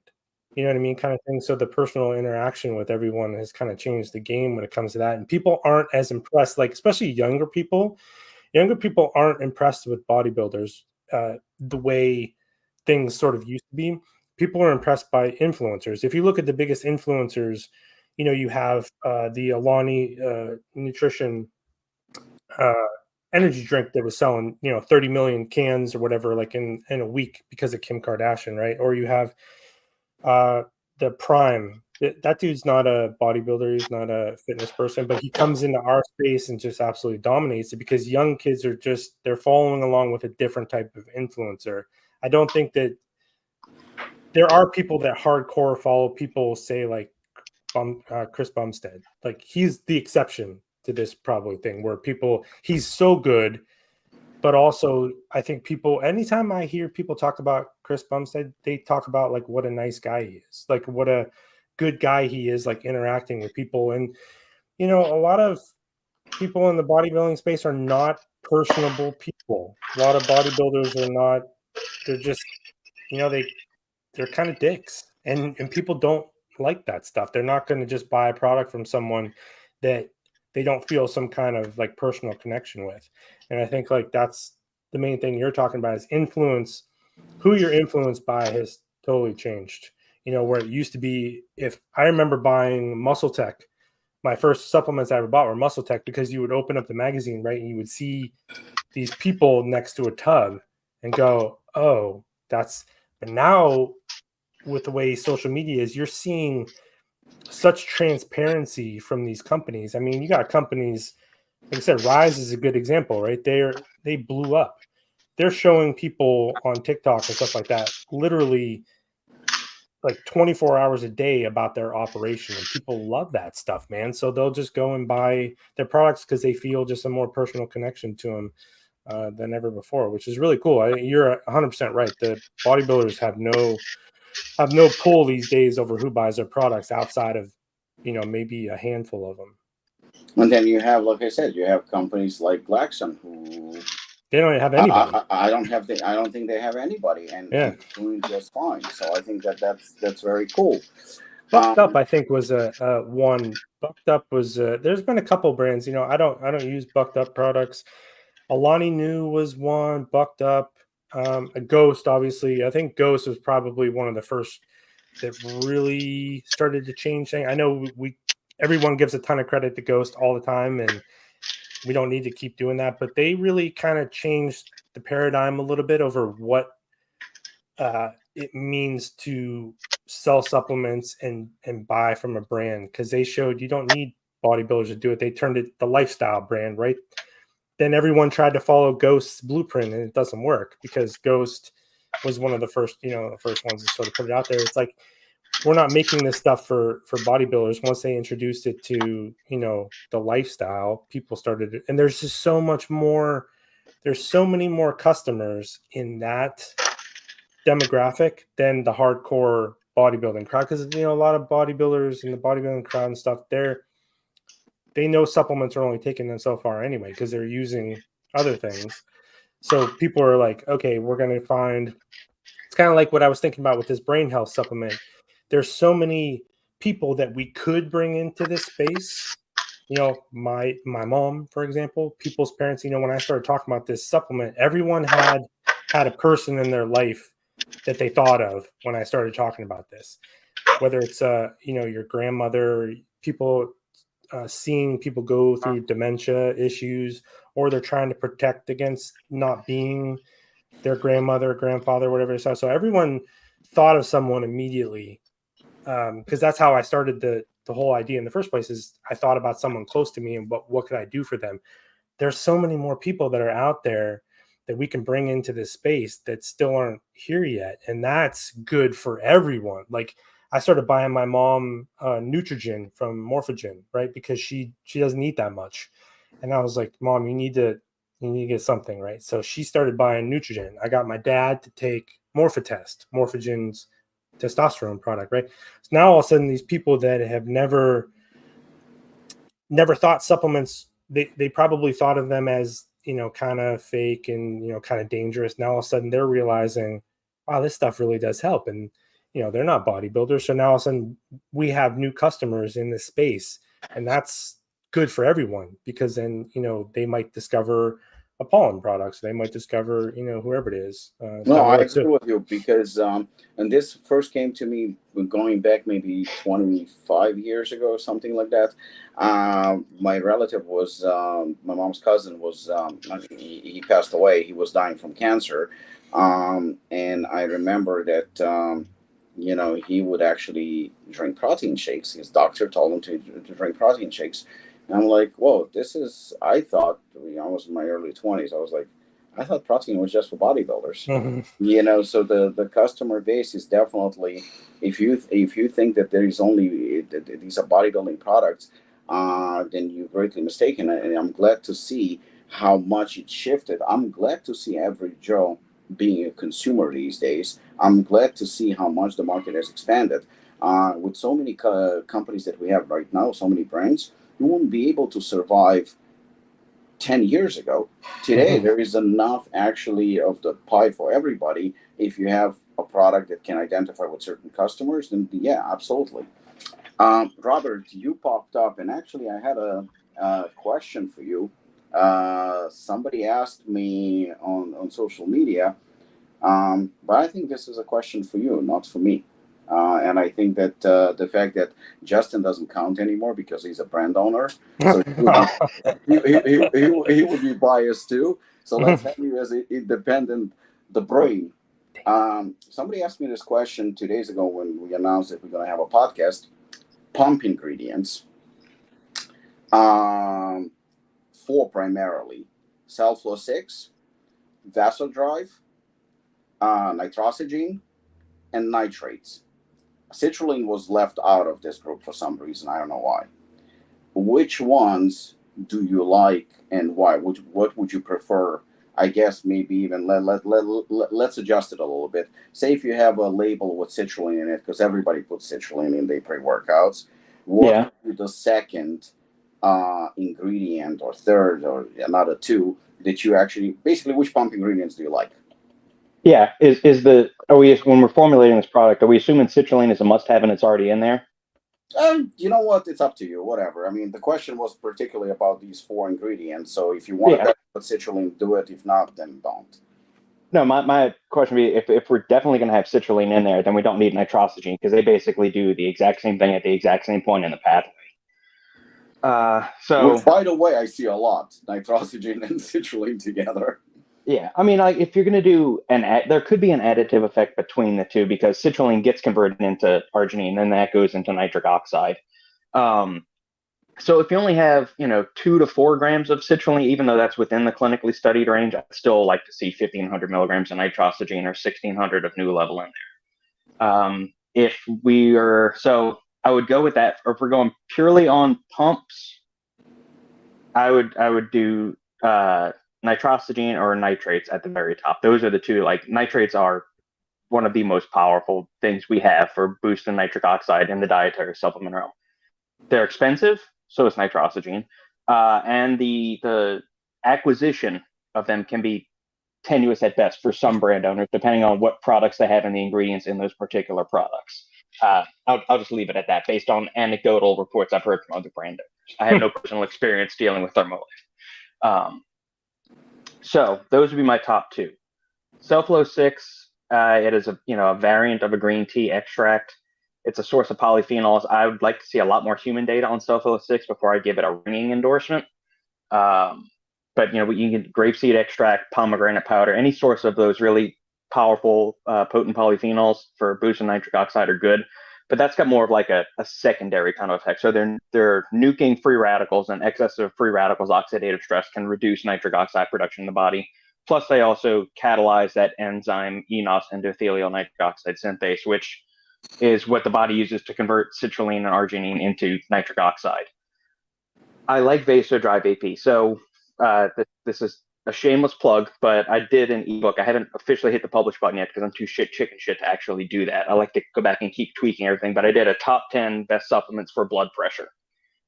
Speaker 3: You know what I mean? Kind of thing. So the personal interaction with everyone has kind of changed the game when it comes to that. And people aren't as impressed, like especially younger people. Younger people aren't impressed with bodybuilders the way things sort of used to be. People are impressed by influencers. If you look at the biggest influencers, you have the Alani nutrition energy drink that was selling 30 million cans or whatever, like in a week, because of Kim Kardashian, right? Or you have the Prime. That dude's not a bodybuilder, he's not a fitness person, but he comes into our space and just absolutely dominates it, because young kids are they're following along with a different type of influencer. I don't think that there are people that hardcore follow people, say like Chris Bumstead. Like he's the exception to this probably thing, where he's so good, but also I think anytime I hear people talk about Chris Bumstead, they talk about like what a nice guy he is, like what a good guy he is, like interacting with people. And a lot of people in the bodybuilding space are not personable people. A lot of bodybuilders are not, they're just, they're kind of dicks, and people don't like that stuff. They're not going to just buy a product from someone that they don't feel some kind of like personal connection with. And I think like that's the main thing you're talking about, is influence. Who you're influenced by has totally changed. Where it used to be, if I remember buying Muscle Tech, my first supplements I ever bought were Muscle Tech, because you would open up the magazine, right, and you would see these people next to a tub and go, oh, but now with the way social media is, you're seeing such transparency from these companies. I mean, you got companies, like I said, Rise is a good example, right? They blew up. They're showing people on TikTok and stuff like that, literally like 24 hours a day about their operation. And people love that stuff, man. So they'll just go and buy their products because they feel just a more personal connection to them than ever before, which is really cool. You're 100% right. The bodybuilders have no pull these days over who buys their products, outside of maybe a handful of them.
Speaker 2: And then you have, like I said, you have companies like Glaxon who
Speaker 3: they don't have anybody.
Speaker 2: I don't think they have anybody, and doing just fine. So I think that's very cool.
Speaker 3: Bucked Up, I think, was one. Bucked Up was there's been a couple brands. I don't use Bucked Up products. Alani Nu was one. Bucked Up, a Ghost, obviously. I think Ghost was probably one of the first that really started to change things. I know everyone gives a ton of credit to Ghost all the time, and we don't need to keep doing that, but they really kind of changed the paradigm a little bit over what it means to sell supplements and buy from a brand, because they showed you don't need bodybuilders to do it. They turned it the lifestyle brand, right? Then everyone tried to follow Ghost's blueprint, and it doesn't work, because Ghost was one of the first, the first ones to sort of put it out there. It's like we're not making this stuff for bodybuilders. Once they introduced it to, the lifestyle, people started it. And there's just so much more. There's so many more customers in that demographic than the hardcore bodybuilding crowd. Because, a lot of bodybuilders in the bodybuilding crowd and stuff, they know supplements are only taking them so far anyway, because they're using other things. So people are like, okay, we're going to find, it's kind of like what I was thinking about with this brain health supplement. There's so many people that we could bring into this space. My mom, for example, people's parents, when I started talking about this supplement, everyone had a person in their life that they thought of when I started talking about this, whether it's, your grandmother, people, seeing people go through dementia issues, or they're trying to protect against not being their grandmother, grandfather, whatever. So everyone thought of someone immediately, because that's how I started the whole idea in the first place. Is I thought about someone close to me and what could I do for them. There's so many more people that are out there that we can bring into this space that still aren't here yet, and that's good for everyone. Like, I started buying my mom Neutrogen from Morphogen, right? Because she doesn't eat that much. And I was like, Mom, you need to get something, right? So she started buying Neutrogen. I got my dad to take Morphogen's testosterone product, right? So now all of a sudden, these people that have never thought supplements, they probably thought of them as, kind of fake and, kind of dangerous. Now all of a sudden they're realizing, wow, this stuff really does help. And, they're not bodybuilders. So now all of a sudden we have new customers in this space, and that's good for everyone, because then, they might discover a pollen product. So they might discover, whoever it is.
Speaker 2: No, I agree with you, because and this first came to me going back maybe 25 years ago or something like that. My relative was my mom's cousin was he passed away. He was dying from cancer, and I remember that he would actually drink protein shakes. His doctor told him to drink protein shakes, and I'm like, whoa, this is. I thought, I was in my early 20s. I was like, I thought protein was just for bodybuilders.
Speaker 3: Mm-hmm.
Speaker 2: So the customer base is definitely, if you think that there is only these are bodybuilding products, then you're greatly mistaken. And I'm glad to see how much it shifted. I'm glad to see average Joe being a consumer these days. I'm glad to see how much the market has expanded. With so many companies that we have right now, so many brands, you won't be able to survive 10 years ago. Today, there is enough actually of the pie for everybody. If you have a product that can identify with certain customers, then yeah, absolutely. Robert, you popped up, and actually, I had a question for you. Somebody asked me on social media, but I think this is a question for you, not for me. And I think that the fact that Justin doesn't count anymore because he's a brand owner, so he would be biased too. So let's have you as an independent, the brain. Somebody asked me this question 2 days ago when we announced that we're going to have a podcast. Pump ingredients, 4 primarily: Cell 6, Vasodrive, nitrosogene, and nitrates. Citrulline was left out of this group for some reason. I don't know why. Which ones do you like, and why? What would you prefer? I guess maybe even let's adjust it a little bit. Say if you have a label with citrulline in it, because everybody puts citrulline in their pre-workouts. What would be the second ingredient, or third, or another 2 that you actually, basically, which pump ingredients do you like?
Speaker 1: Yeah, when we're formulating this product, are we assuming citrulline is a must-have and it's already in there?
Speaker 2: You know what? It's up to you. Whatever. I mean, the question was particularly about these 4 ingredients. So if you want to put citrulline, do it. If not, then don't.
Speaker 1: No, my question would be, if we're definitely going to have citrulline in there, then we don't need nitrosogene, because they basically do the exact same thing at the exact same point in the pathway.
Speaker 2: Which, by the way, I see a lot: nitrosogene and citrulline together.
Speaker 1: Yeah, I mean, like, if you're going to do there could be an additive effect between the two, because citrulline gets converted into arginine, and that goes into nitric oxide. So if you only have, 2 to 4 grams of citrulline, even though that's within the clinically studied range, I'd still like to see 1,500 milligrams of nitrosogene or 1,600 of new level in there. if we are, so I would go with that. Or if we're going purely on pumps, I would do nitrosamine or nitrates at the very top. Those are the two. Like nitrates are one of the most powerful things we have for boosting nitric oxide in the dietary supplement realm. They're expensive, so is nitrosamine, and the acquisition of them can be tenuous at best for some brand owners, depending on what products they have and the ingredients in those particular products. I'll just leave it at that, based on anecdotal reports I've heard from other brand owners. I have no personal experience dealing with Thermolife. So those would be my top two. Sulfalo 6, it is a variant of a green tea extract. It's a source of polyphenols. I would like to see a lot more human data on Sulfalo 6 before I give it a ringing endorsement. But you can get grapeseed extract, pomegranate powder, any source of those really powerful, potent polyphenols for boosting nitric oxide are good. But that's got more of like a secondary kind of effect. So they're nuking free radicals, and excessive free radicals oxidative stress can reduce nitric oxide production in the body. Plus, they also catalyze that enzyme eNOS, endothelial nitric oxide synthase, which is what the body uses to convert citrulline and arginine into nitric oxide. I like Vasodrive AP. So this is a shameless plug, but I did an ebook. I haven't officially hit the publish button yet because I'm too chicken shit to actually do that. I like to go back and keep tweaking everything, but I did a top 10 best supplements for blood pressure.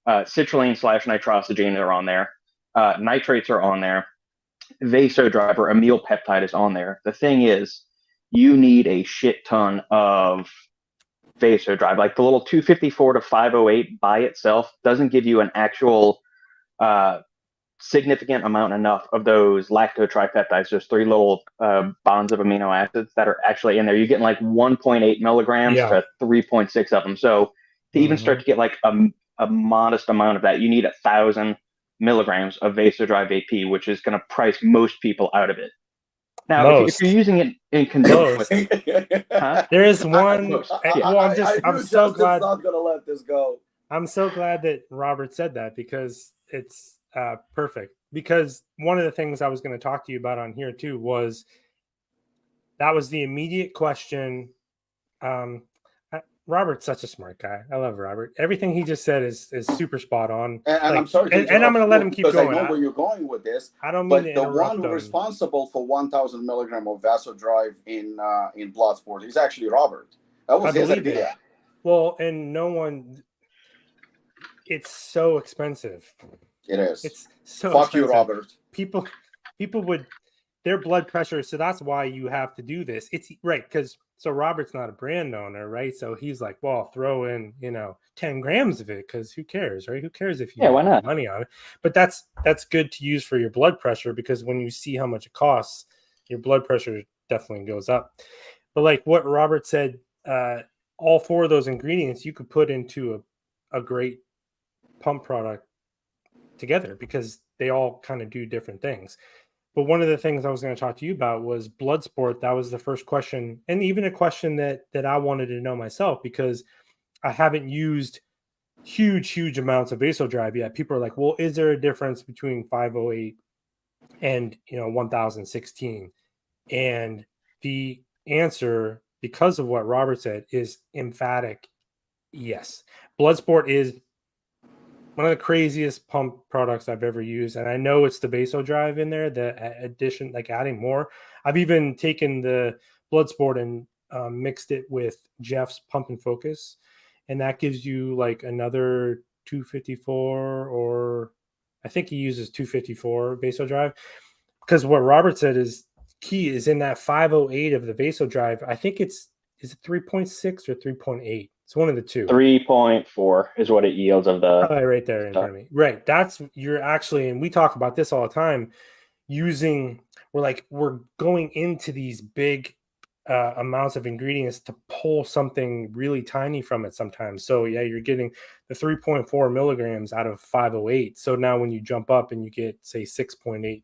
Speaker 1: Citrulline/nitrosamine are on there. Nitrates are on there. Vasodrive or amyl peptide is on there. The thing is, you need a shit ton of Vasodrive. Like the little 254 to 508 by itself doesn't give you an actual significant amount enough of those lactotripeptides, those three little bonds of amino acids that are actually in there. You're getting like 1.8 milligrams to 3.6 of them. So to even start to get like a modest amount of that, you need 1,000 milligrams of Vasodrive AP, which is going to price most people out of it. Now, if you're using it in conjunction with,
Speaker 3: there is one. I'm so glad.
Speaker 2: Not gonna let this go.
Speaker 3: I'm so glad that Robert said that, because it's perfect. Because one of the things I was going to talk to you about on here too was that was the immediate question. Robert's such a smart guy. I love Robert. Everything he just said is super spot on.
Speaker 2: And I'm sorry,
Speaker 3: and I'm going to let him keep going.
Speaker 2: I know where you're going with this.
Speaker 3: I don't mean
Speaker 2: but the one responsible for 1,000 milligram of Vasodrive in Bloodsport is actually Robert. That was his idea.
Speaker 3: That. Well, and no one. It's so expensive.
Speaker 2: It is.
Speaker 3: It's so
Speaker 2: fuck
Speaker 3: expensive.
Speaker 2: You, Robert.
Speaker 3: People would their blood pressure. So that's why you have to do this. It's right because. So Robert's not a brand owner, right? So he's like, well, I'll throw in, 10 grams of it, because who cares, right? Who cares if you
Speaker 1: why not?
Speaker 3: Money on it? But that's good to use for your blood pressure, because when you see how much it costs, your blood pressure definitely goes up. But like what Robert said, all four of those ingredients you could put into a great pump product together, because they all kind of do different things. But one of the things I was going to talk to you about was Bloodsport. That was the first question, and even a question that I wanted to know myself, because I haven't used huge amounts of Vasodrive yet. People are like, well, is there a difference between 508 and 1016? And the answer, because of what Robert said, is emphatic yes. Bloodsport is one of the craziest pump products I've ever used. And I know it's the Vasodrive in there, the addition, like adding more. I've even taken the Bloodsport and mixed it with Jeff's Pump and Focus. And that gives you like another 254, or I think he uses 254 Vasodrive. Because what Robert said is key is in that 508 of the Vasodrive. I think is it 3.6 or 3.8? It's one of the two.
Speaker 1: 3.4 is what it yields of the
Speaker 3: right there in front of me. Right. That's you're actually, and we talk about this all the time, we're going into these big amounts of ingredients to pull something really tiny from it sometimes. So yeah, you're getting the 3.4 milligrams out of 508. So now when you jump up and you get say 6.8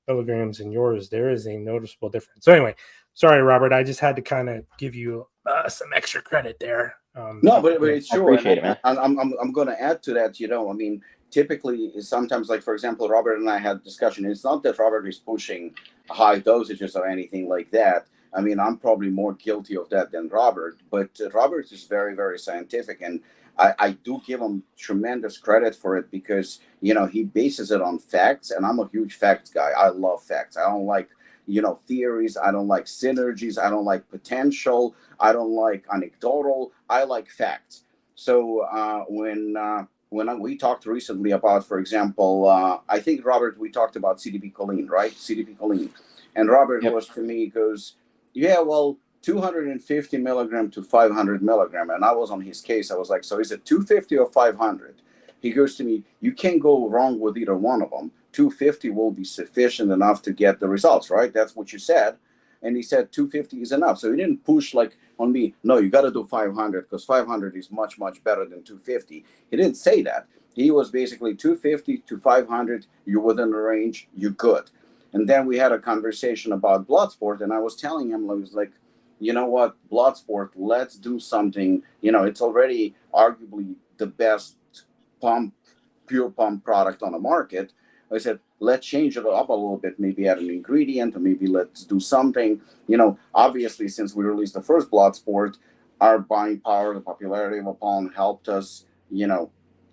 Speaker 3: milligrams in yours, there is a noticeable difference. So anyway, sorry, Robert, I just had to kind of give you some extra credit there.
Speaker 2: No, but it's true.
Speaker 1: Appreciate it, man.
Speaker 2: I'm going to add to that. I mean, typically, sometimes, like for example, Robert and I had discussion. It's not that Robert is pushing high dosages or anything like that, I mean, I'm probably more guilty of that than Robert, but Robert is very, very scientific, and I do give him tremendous credit for it because, he bases it on facts, and I'm a huge facts guy. I love facts. I don't like, theories. I don't like synergies. I don't like potential. I don't like anecdotal. I like facts. So when we talked recently about, for example, I think, Robert, we talked about CDP choline, right? CDP choline. And Robert was to me, goes, yeah, well, 250 milligram to 500 milligram. And I was on his case. I was like, so is it 250 or 500? He goes to me, you can't go wrong with either one of them. 250 will be sufficient enough to get the results, right? That's what you said. And he said 250 is enough. So he didn't push like on me, no, you got to do 500 because 500 is much, much better than 250. He didn't say that. He was basically 250 to 500. You're within the range. You're good. And then we had a conversation about blood sport. And I was telling him, I was like, you know what, blood sport, let's do something. It's already arguably the best pure pump product on the market. I said, let's change it up a little bit, maybe add an ingredient, or maybe let's do something. Obviously, since we released the first blood sport, our buying power, the popularity of Apollon helped us,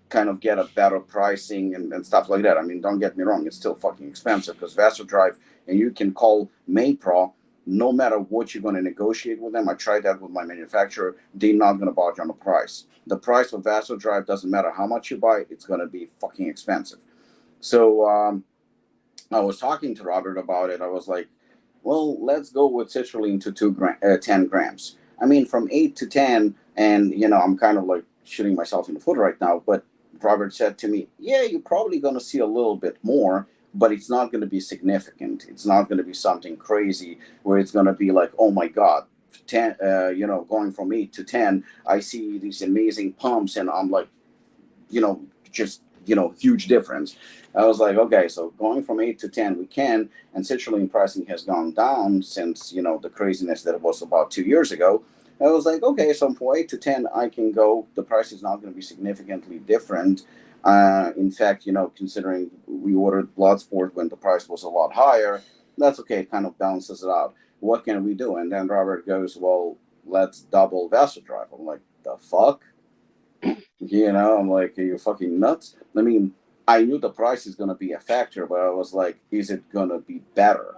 Speaker 2: kind of get a better pricing and stuff like that. I mean, don't get me wrong, it's still fucking expensive because Vasodrive, and you can call Maypro, no matter what you're going to negotiate with them. I tried that with my manufacturer. They're not going to budge on the price. The price of Vasodrive doesn't matter how much you buy, it's going to be fucking expensive. So I was talking to Robert about it. I was like, well, let's go with citrulline to 10 grams. I mean, from 8 to 10, and, I'm kind of like shooting myself in the foot right now, but Robert said to me, yeah, you're probably going to see a little bit more, but it's not going to be significant. It's not going to be something crazy where it's going to be like, oh my God, 10, going from 8 to 10, I see these amazing pumps, and I'm like, just, huge difference. I was like, okay, so going from 8 to 10, we can, and citrulline pricing has gone down since, the craziness that it was about 2 years ago. I was like, okay, so from 8 to 10, I can go. The price is not going to be significantly different. In fact, considering we ordered Bloodsport when the price was a lot higher, that's okay. It kind of balances it out. What can we do? And then Robert goes, well, let's double Vasodrive. I'm like, the fuck? I'm like, are you fucking nuts? I mean, I knew the price is going to be a factor, but I was like, is it going to be better?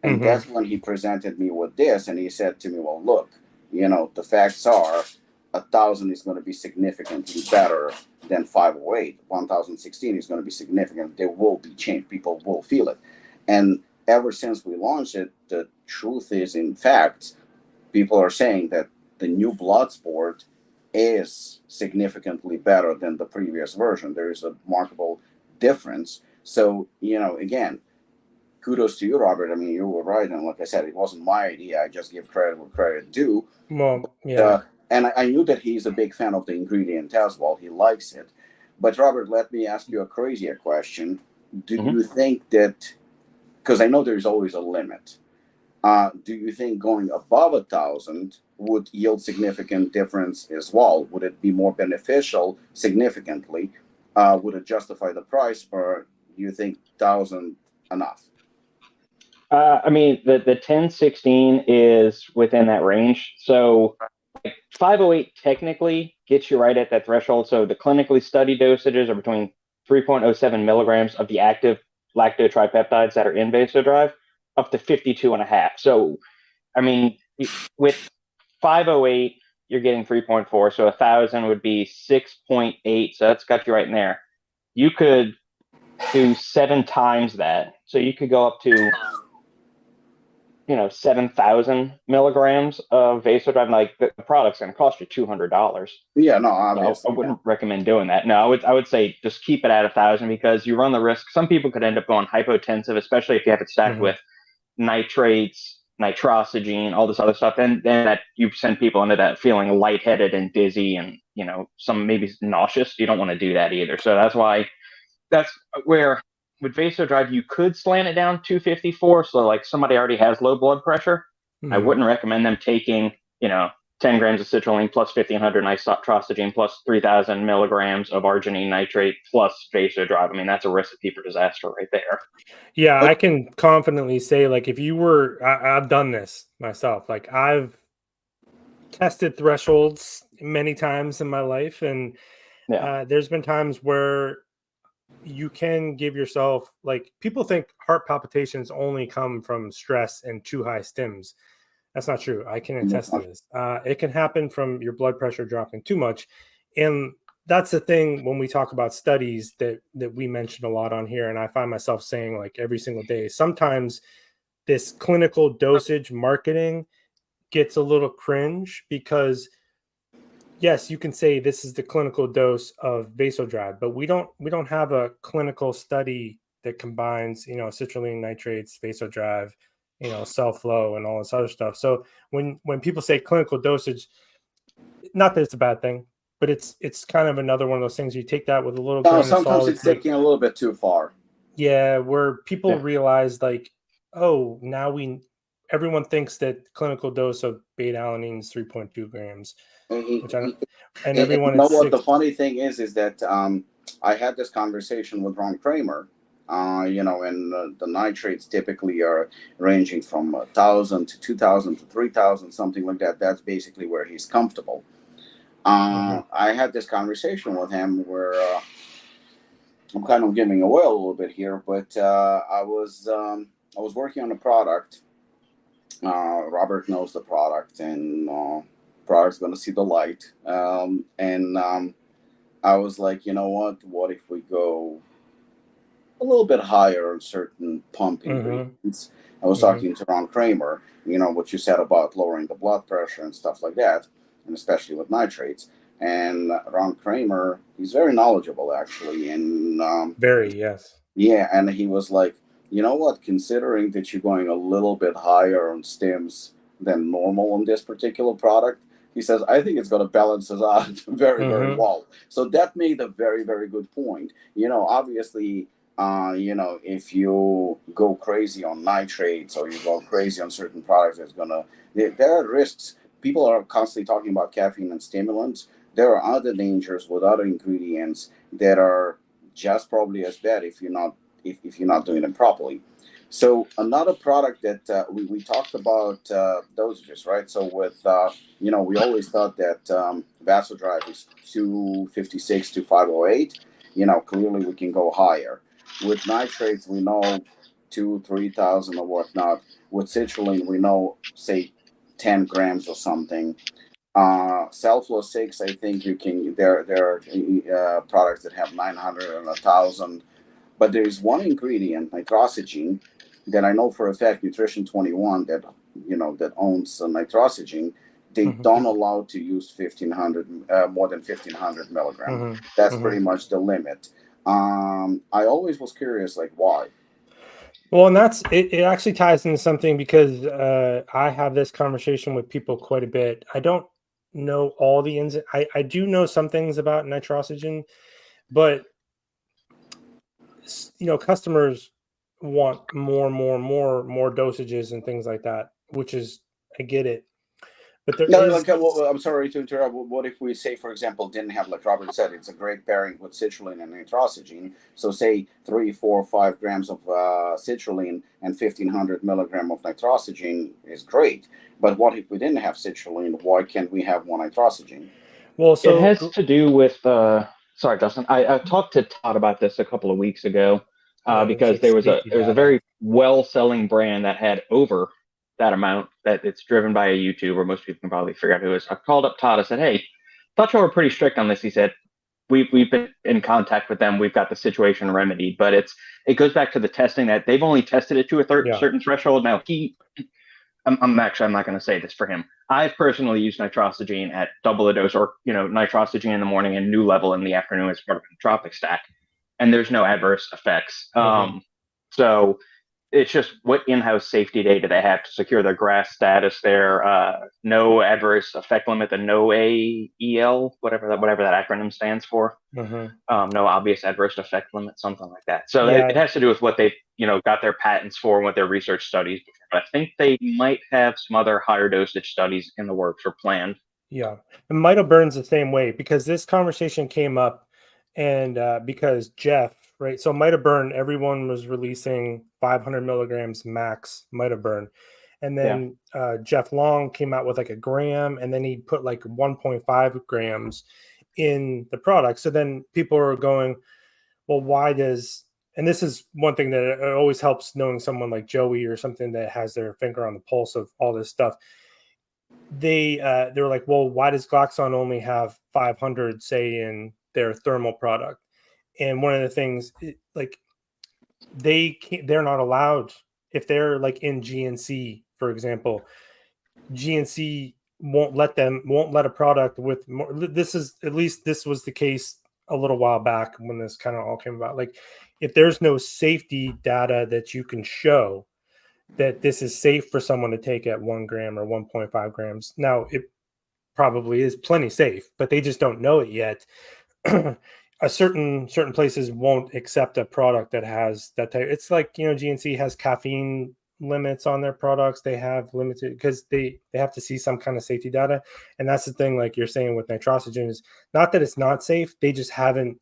Speaker 2: And that's when he presented me with this, and he said to me, well, look, the facts are 1,000 is going to be significantly better than 508. 1,016 is going to be significant. There will be change. People will feel it. And ever since we launched it, the truth is, in fact, people are saying that the new Bloodsport is significantly better than the previous version. There is a remarkable difference. So, again, kudos to you, Robert. I mean, you were right. And like I said, it wasn't my idea. I just give credit where credit due.
Speaker 3: Well, yeah.
Speaker 2: And I knew that he's a big fan of the ingredient as well. He likes it. But Robert, let me ask you a crazier question. Do you think that, because I know there's always a limit, do you think going above 1,000 would yield significant difference as well? Would it be more beneficial significantly? Would it justify the price, or do you think 1,000 enough?
Speaker 4: I mean, the 1016 is within that range. So 508 technically gets you right at that threshold. So the clinically studied dosages are between 3.07 milligrams of the active lactotripeptides that are in Vasodrive up to 52.5. So, I mean, with 508, you're getting 3.4. So 1,000 would be 6.8. So that's got you right in there. You could do 7 times that. So you could go up to 7,000 milligrams of Vasodrive. Like the product's going to cost you $200.
Speaker 2: Yeah, no, obviously.
Speaker 4: I wouldn't recommend doing that. No, I would say just keep it at 1,000 because you run the risk. Some people could end up going hypotensive, especially if you have it stacked with nitrates, nitrosogene, all this other stuff. Then that you send people into that feeling lightheaded and dizzy and some maybe nauseous. You don't want to do that either. So that's where. With Vasodrive, you could slant it down 254. So like somebody already has low blood pressure. I wouldn't recommend them taking, 10 grams of citrulline plus 1,500 nitrostigine plus 3,000 milligrams of arginine nitrate plus vasodrive. I mean, that's a recipe for disaster right there.
Speaker 3: Yeah, I can confidently say, like, if you were, I've done this myself. Like, I've tested thresholds many times in my life, and there's been times where you can give yourself, like, people think heart palpitations only come from stress and too high stims. That's not true. I can attest to this. It can happen from your blood pressure dropping too much. And that's the thing when we talk about studies that we mention a lot on here. And I find myself saying, like, every single day, sometimes this clinical dosage marketing gets a little cringe because yes, you can say this is the clinical dose of vasodrive, but we don't have a clinical study that combines, citrulline nitrates, vasodrive, cell flow and all this other stuff. So when people say clinical dosage, not that it's a bad thing, but it's kind of another one of those things you take that with a little grain of salt.
Speaker 2: Sometimes it's taking a little bit too far.
Speaker 3: Yeah, where people realize, like, oh, now everyone thinks that clinical dose of beta alanine is 3.2 grams.
Speaker 2: And everyone, what the funny thing is that I had this conversation with Ron Kramer. And the nitrates typically are ranging from 1,000 to 2,000 to 3,000, something like that. That's basically where he's comfortable. I had this conversation with him where I'm kind of giving away a little bit here, but I was working on a product. Robert knows the product, and product's going to see the light. I was like, you know what if we go a little bit higher on certain pump ingredients? I was talking to Ron Kramer, what you said about lowering the blood pressure and stuff like that, and especially with nitrates. And Ron Kramer, he's very knowledgeable, actually. And
Speaker 3: yes.
Speaker 2: Yeah, and he was like, you know what, considering that you're going a little bit higher on stims than normal on this particular product, he says, I think it's going to balance us out very, very well. So that made a very, very good point. Obviously, if you go crazy on nitrates or you go crazy on certain products, there are risks. People are constantly talking about caffeine and stimulants. There are other dangers with other ingredients that are just probably as bad if you're not doing them properly. So another product that we talked about dosages, right? So with we always thought that vasodrive is 256 to 508. Clearly we can go higher. With nitrates, we know 2,000-3,000 or whatnot. With citrulline, we know, say, 10 grams or something. Cell flow 6, I think you can. There are products that have 900 and 1,000. But there is one ingredient, nitrostigine, that I know for a fact, Nutrition 21, that owns nitrostigine, they don't allow to use 1,500, more than 1,500 milligrams. That's pretty much the limit. I always was curious, like, why?
Speaker 3: Well, and that's it. It actually ties into something because I have this conversation with people quite a bit. I don't know all the ins. I do know some things about nitrostigine, but customers want more dosages and things like that, which is, I get it. But
Speaker 2: I'm sorry to interrupt. What if we say, for example, didn't have, like Robert said, it's a great pairing with citrulline and nitrostigine. So say 3, 4, 5 grams of citrulline and 1,500 milligram of nitrostigine is great. But what if we didn't have citrulline? Why can't we have more nitrostigine?
Speaker 4: Well, so it has to do with. Sorry, Justin. I talked to Todd about this a couple of weeks ago because there was a very well-selling brand that had over that amount, that it's driven by a YouTuber. Most people can probably figure out who it is. I called up Todd. I said, hey, thought you were pretty strict on this. He said, we've been in contact with them. We've got the situation remedied. But it goes back to the testing that they've only tested it to a certain threshold. Now, I'm not going to say this for him. I've personally used nitrostigine at double the dose, or nitrostigine in the morning and new level in the afternoon as part of a nootropic stack, and there's no adverse effects. So it's just what in-house safety data they have to secure their GRAS status there. No adverse effect limit, the no AEL, whatever that acronym stands for. No obvious adverse effect limit, something like that. So it has to do with what they've got their patents for and what their research studies before. But I think they might have some other higher dosage studies in the works or planned
Speaker 3: Yeah, and Mito burns the same way, because this conversation came up, and because Jeff, right? So Mito burn, everyone was releasing 500 milligrams max Mito burn, and then Jeff Long came out with like a gram, and then he put like 1.5 grams in the product. So then people are going, well, why does? And this is one thing that it always helps, knowing someone like Joey or something that has their finger on the pulse of all this stuff. They were like, well, why does Glaxon only have 500, say, in their thermal product? And one of the things, like, they're not allowed, if they're like in GNC, for example, GNC won't let a product with more. This is, at least this was the case a little while back when this kind of all came about. Like, if there's no safety data that you can show that this is safe for someone to take at 1 gram or 1.5 grams. Now, it probably is plenty safe, but they just don't know it yet. Certain places won't accept a product that has that type. It's like, GNC has caffeine limits on their products. They have limited, because they have to see some kind of safety data. And that's the thing, like you're saying with nitrogen, is not that it's not safe, they just haven't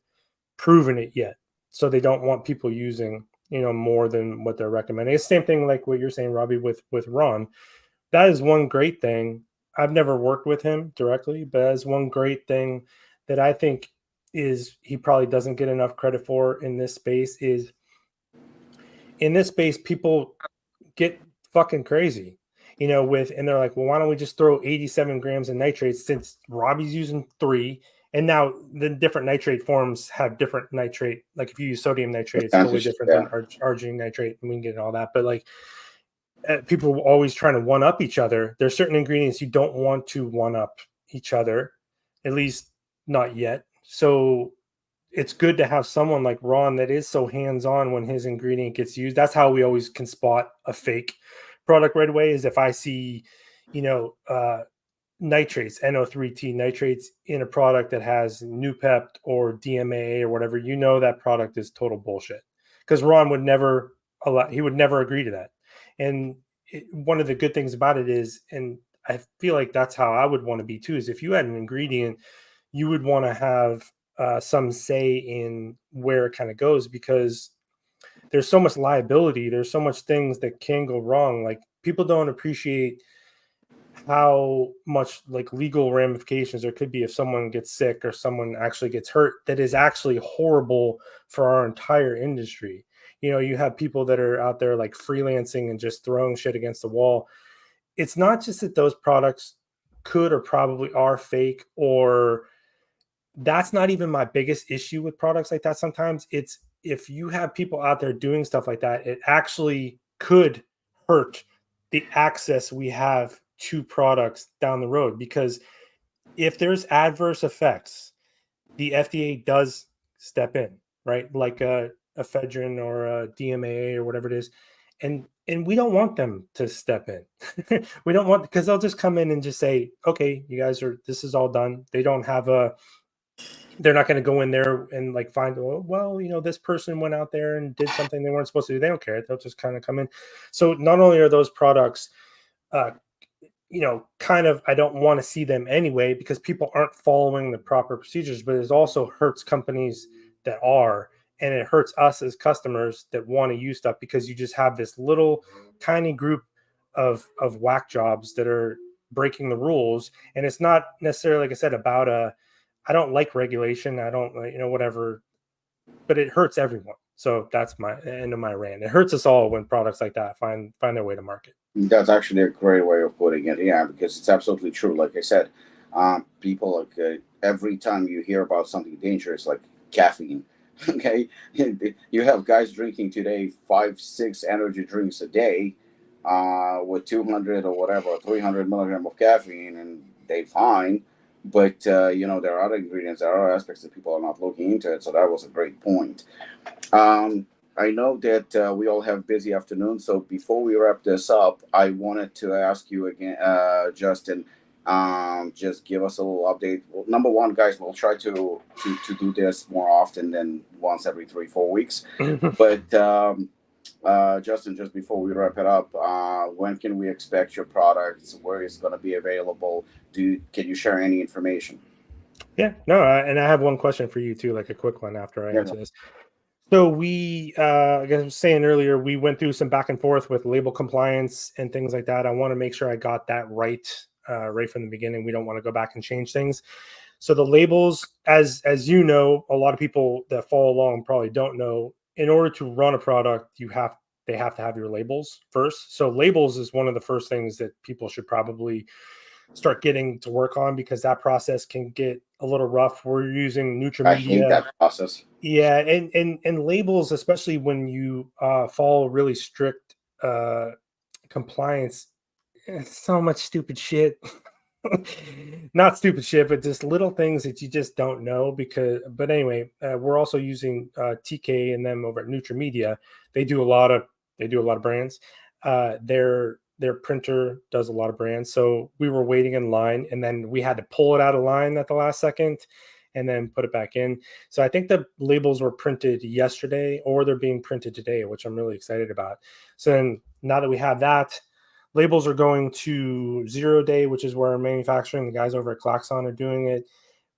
Speaker 3: proven it yet. So they don't want people using more than what they're recommending. It's the same thing like what you're saying, Robbie, with Ron. That is one great thing. I've never worked with him directly, but that's one great thing that I think is he probably doesn't get enough credit for in this space. Is in this space, people get fucking crazy, and they're like, well, why don't we just throw 87 grams of nitrates, since Robbie's using 3. And now the different nitrate forms have different nitrate. Like if you use sodium nitrate, it's totally different than arginine nitrate, and we can get all that. But like, people are always trying to one up each other. There's certain ingredients you don't want to one up each other, at least not yet. So it's good to have someone like Ron that is so hands-on when his ingredient gets used. That's how we always can spot a fake product right away, is if I see, nitrates, NO3T nitrates in a product that has Nupept or DMAA or whatever, that product is total bullshit, because Ron would never agree to that. And one of the good things about it is, and I feel like that's how I would want to be too, is if you had an ingredient, you would want to have some say in where it kind of goes, because there's so much liability. There's so much things that can go wrong. Like, people don't appreciate how much like legal ramifications there could be if someone gets sick or someone actually gets hurt. That is actually horrible for our entire industry. You have people that are out there like freelancing and just throwing shit against the wall. It's not just that those products could or probably are fake, or that's not even my biggest issue with products like that. Sometimes it's, if you have people out there doing stuff like that, it actually could hurt the access we have to products down the road. Because if there's adverse effects, the FDA does step in, right? Like a ephedrine or a DMAA or whatever it is. And we don't want them to step in. We don't want, because they'll just come in and just say, okay, you guys this is all done. They don't have they're not going to go in there and like find, well, this person went out there and did something they weren't supposed to do. They don't care. They'll just kind of come in. So not only are those products, kind of, I don't want to see them anyway, because people aren't following the proper procedures, but it also hurts companies that are, and it hurts us as customers that want to use stuff, because you just have this little tiny group of whack jobs that are breaking the rules. And it's not necessarily, like I said, about I don't like regulation. I don't, whatever, but it hurts everyone. So that's my end of my rant. It hurts us all when products like that find their way to market.
Speaker 2: That's actually a great way of putting it. Yeah, because it's absolutely true. Like I said, people like every time you hear about something dangerous like caffeine, okay, you have guys drinking today 5-6 energy drinks a day with 200 or whatever, 300 milligram of caffeine, and they fine. But there are other ingredients, there are aspects that people are not looking into it. So that was a great point. I know that we all have busy afternoons, so before we wrap this up, I wanted to ask you again, Justin, just give us a little update. Well, number one, guys, we'll try to do this more often than once every 3-4 weeks. But Justin, just before we wrap it up, when can we expect your products? Where is going to be available? Can you share any information?
Speaker 3: Yeah, no, and I have one question for you too, like a quick one after I answer this. So we, like I was saying earlier, we went through some back and forth with label compliance and things like that. I want to make sure I got that right, right from the beginning. We don't want to go back and change things. So the labels, as you know, a lot of people that follow along probably don't know. In order to run a product, they have to have your labels first. So labels is one of the first things that people should probably start getting to work on, because that process can get a little rough. We're using Nutrimedia.
Speaker 2: I hate that process.
Speaker 3: Yeah, and labels, especially when you follow really strict compliance, it's so much stupid shit. Not stupid shit, but just little things that you just don't know. But anyway, we're also using TK and them over at Nutrimedia. They do a lot of brands. Their printer does a lot of brands. So we were waiting in line, and then we had to pull it out of line at the last second and then put it back in. So I think the labels were printed yesterday, or they're being printed today, which I'm really excited about. So then, now that we have that, labels are going to 0 Day, which is where manufacturing, the guys over at Klaxon are doing it.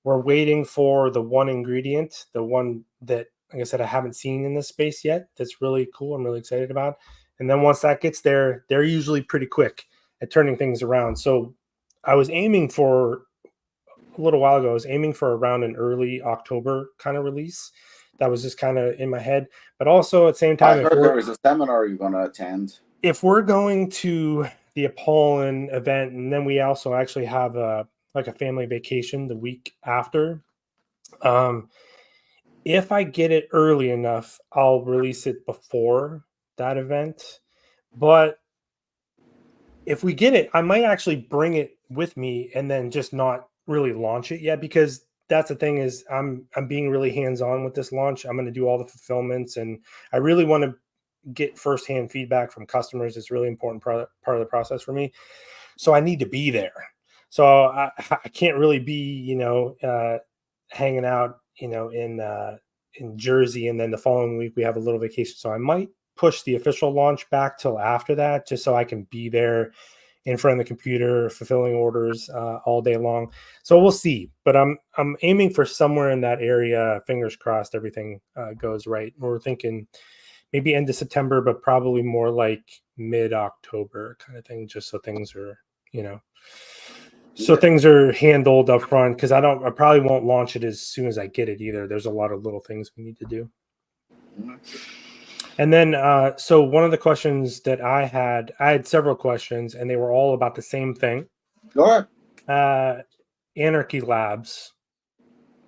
Speaker 3: We're waiting for the one ingredient, the one that, like I said, I haven't seen in this space yet. That's really cool. I'm really excited about. And then once that gets there, they're usually pretty quick at turning things around. So I was aiming for, a little while ago, I was aiming for around an early October kind of release. That was just kind of in my head. But also at the same time,
Speaker 2: I heard there is a seminar you're going to attend.
Speaker 3: If we're going to the Apollon event, and then we also actually have a family vacation the week after, if I get it early enough, I'll release it before that event. But if we get it, I might actually bring it with me and then just not really launch it yet, because that's the thing is I'm being really hands-on with this launch. I'm going to do all the fulfillments, and I really want to get firsthand feedback from customers. It's really important part of the process for me. So I need to be there. So I can't really be, hanging out, in Jersey, and then the following week we have a little vacation. So I might push the official launch back till after that, just so I can be there in front of the computer fulfilling orders all day long. So we'll see. But I'm aiming for somewhere in that area. Fingers crossed, everything goes right. We're thinking maybe end of September, but probably more like mid-October kind of thing, just so things are, things are handled up front, because I probably won't launch it as soon as I get it either. There's a lot of little things we need to do. And then, so one of the questions that I had several questions, and they were all about the same thing.
Speaker 2: Go ahead.
Speaker 3: Anarchy Labs,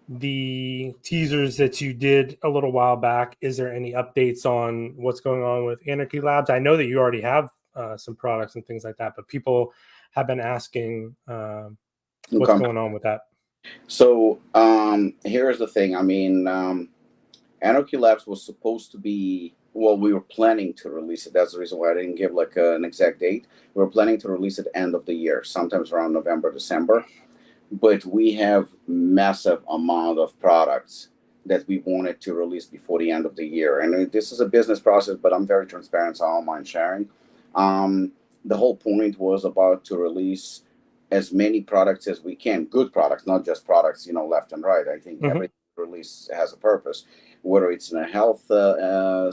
Speaker 3: the teasers that you did a little while back, is there any updates on what's going on with Anarchy Labs? I know that you already have some products and things like that, but people have been asking what's going on with that.
Speaker 2: So here's the thing. I mean, Anarchy Labs was supposed to be, well, we were planning to release it. That's the reason why I didn't give like an exact date. We were planning to release it end of the year, sometimes around November, December. But we have massive amount of products that we wanted to release before the end of the year. And this is a business process, but I'm very transparent, so I don't mind sharing. The whole point was about to release as many products as we can, good products, not just products, left and right. I think every release has a purpose, whether it's in a health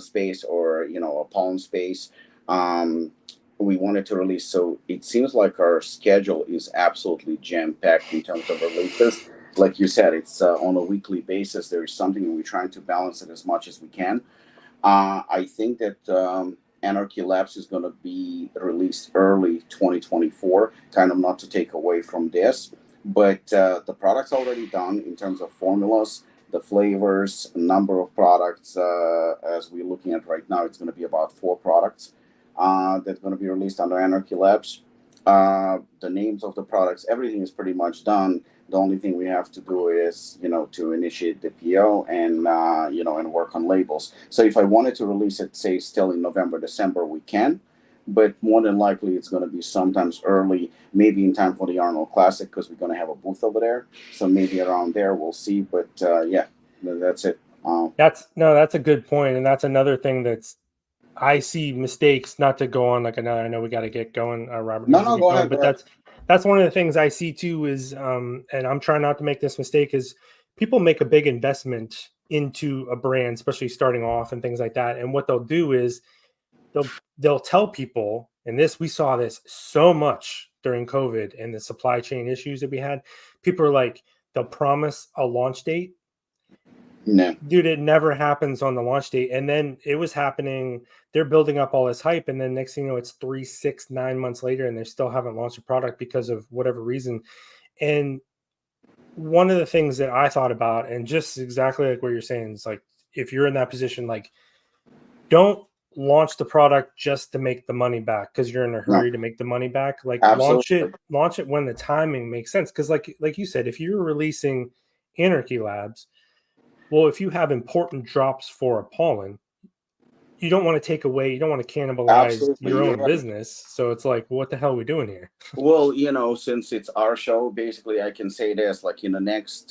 Speaker 2: space or, a pollen space. We wanted to release. So it seems like our schedule is absolutely jam-packed in terms of releases. Like you said, it's on a weekly basis. There is something, and we're trying to balance it as much as we can. I think that Anarchy Labs is going to be released early 2024, kind of not to take away from this. But the product's already done in terms of formulas, the flavors, number of products. As we're looking at right now, it's going to be about 4 products that's going to be released under Anarchy Labs. The names of the products, everything is pretty much done. The only thing we have to do is, to initiate the PO and, and work on labels. So if I wanted to release it, say, still in November, December, we can. But more than likely, it's going to be sometimes early, maybe in time for the Arnold Classic, because we're going to have a booth over there. So maybe around there, we'll see. But yeah, that's it.
Speaker 3: That's a good point. And that's another thing I see mistakes, not to go on like another, I know we got to get going, Robert.
Speaker 2: No, go ahead.
Speaker 3: But that's one of the things I see too is, and I'm trying not to make this mistake, is people make a big investment into a brand, especially starting off and things like that. And what they'll do is they'll tell people, and we saw this so much during COVID and the supply chain issues that we had. People are like, they'll promise a launch date.
Speaker 2: No,
Speaker 3: dude, it never happens on the launch date. And then it was happening. They're building up all this hype, and then next thing you know, it's 3, 6, 9 months later, and they still haven't launched a product because of whatever reason. And one of the things that I thought about, and just exactly like what you're saying, is like, if you're in that position, like, don't launch the product just to make the money back because you're in a hurry to make the money back. Like,
Speaker 2: absolutely.
Speaker 3: launch it when the timing makes sense. Because like you said, if you're releasing Anarchy Labs, well, if you have important drops for a pollen, you don't want to take away, you don't want to cannibalize your own business. So it's like, what the hell are we doing here?
Speaker 2: Well, since it's our show, basically I can say this, like in the next,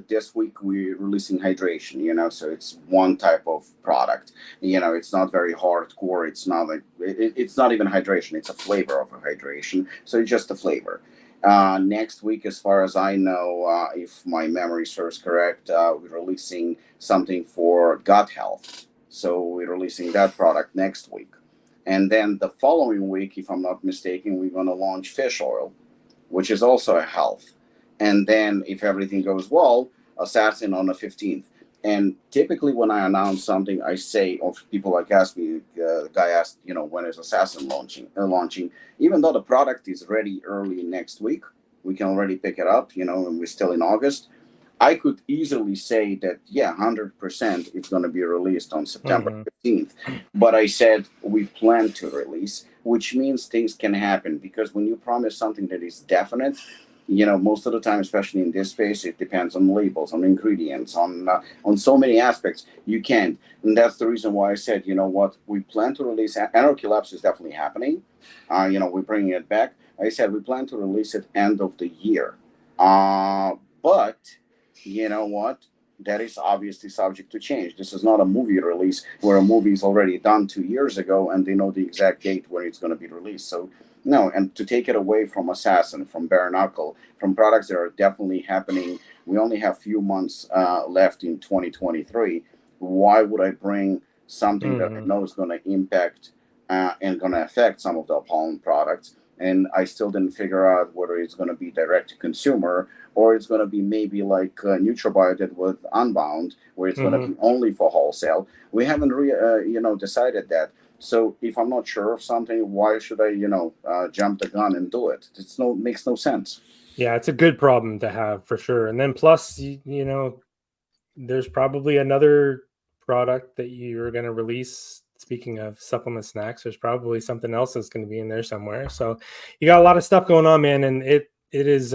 Speaker 2: this week we're releasing hydration, so it's one type of product, it's not very hardcore. It's not like, it's not even hydration. It's a flavor of a hydration. So it's just a flavor. Next week, as far as I know, if my memory serves correct, we're releasing something for gut health. So we're releasing that product next week. And then the following week, if I'm not mistaken, we're going to launch fish oil, which is also a health. And then if everything goes well, Assassin on the 15th. And typically when I announce something, I say, or people like ask me, the guy asked, when is Assassin launching? Even though the product is ready early next week, we can already pick it up, and we're still in August. I could easily say that, 100% it's going to be released on September 15th. But I said we plan to release, which means things can happen. Because when you promise something that is definite, most of the time, especially in this space, it depends on labels, on ingredients, on so many aspects. You can't. And that's the reason why I said, we plan to release. Anarchy Labs is definitely happening. We're bringing it back. I said we plan to release it end of the year. But you know what? That is obviously subject to change. This is not a movie release where a movie is already done 2 years ago and they know the exact date where it's going to be released. So no, and to take it away from Assassin, from Bare Knuckle, from products that are definitely happening, we only have few months left in 2023. Why would I bring something that I know is going to impact and going to affect some of the pollen products? And I still didn't figure out whether it's going to be direct to consumer or it's going to be maybe like NutraBio did with Unbound, where it's going to be only for wholesale. We haven't decided that. So if I'm not sure of something, why should I, jump the gun and do it? Makes no sense.
Speaker 3: Yeah, it's a good problem to have for sure. And then plus, there's probably another product that you're going to release. Speaking of supplement snacks, there's probably something else that's going to be in there somewhere. So you got a lot of stuff going on, man. And it is,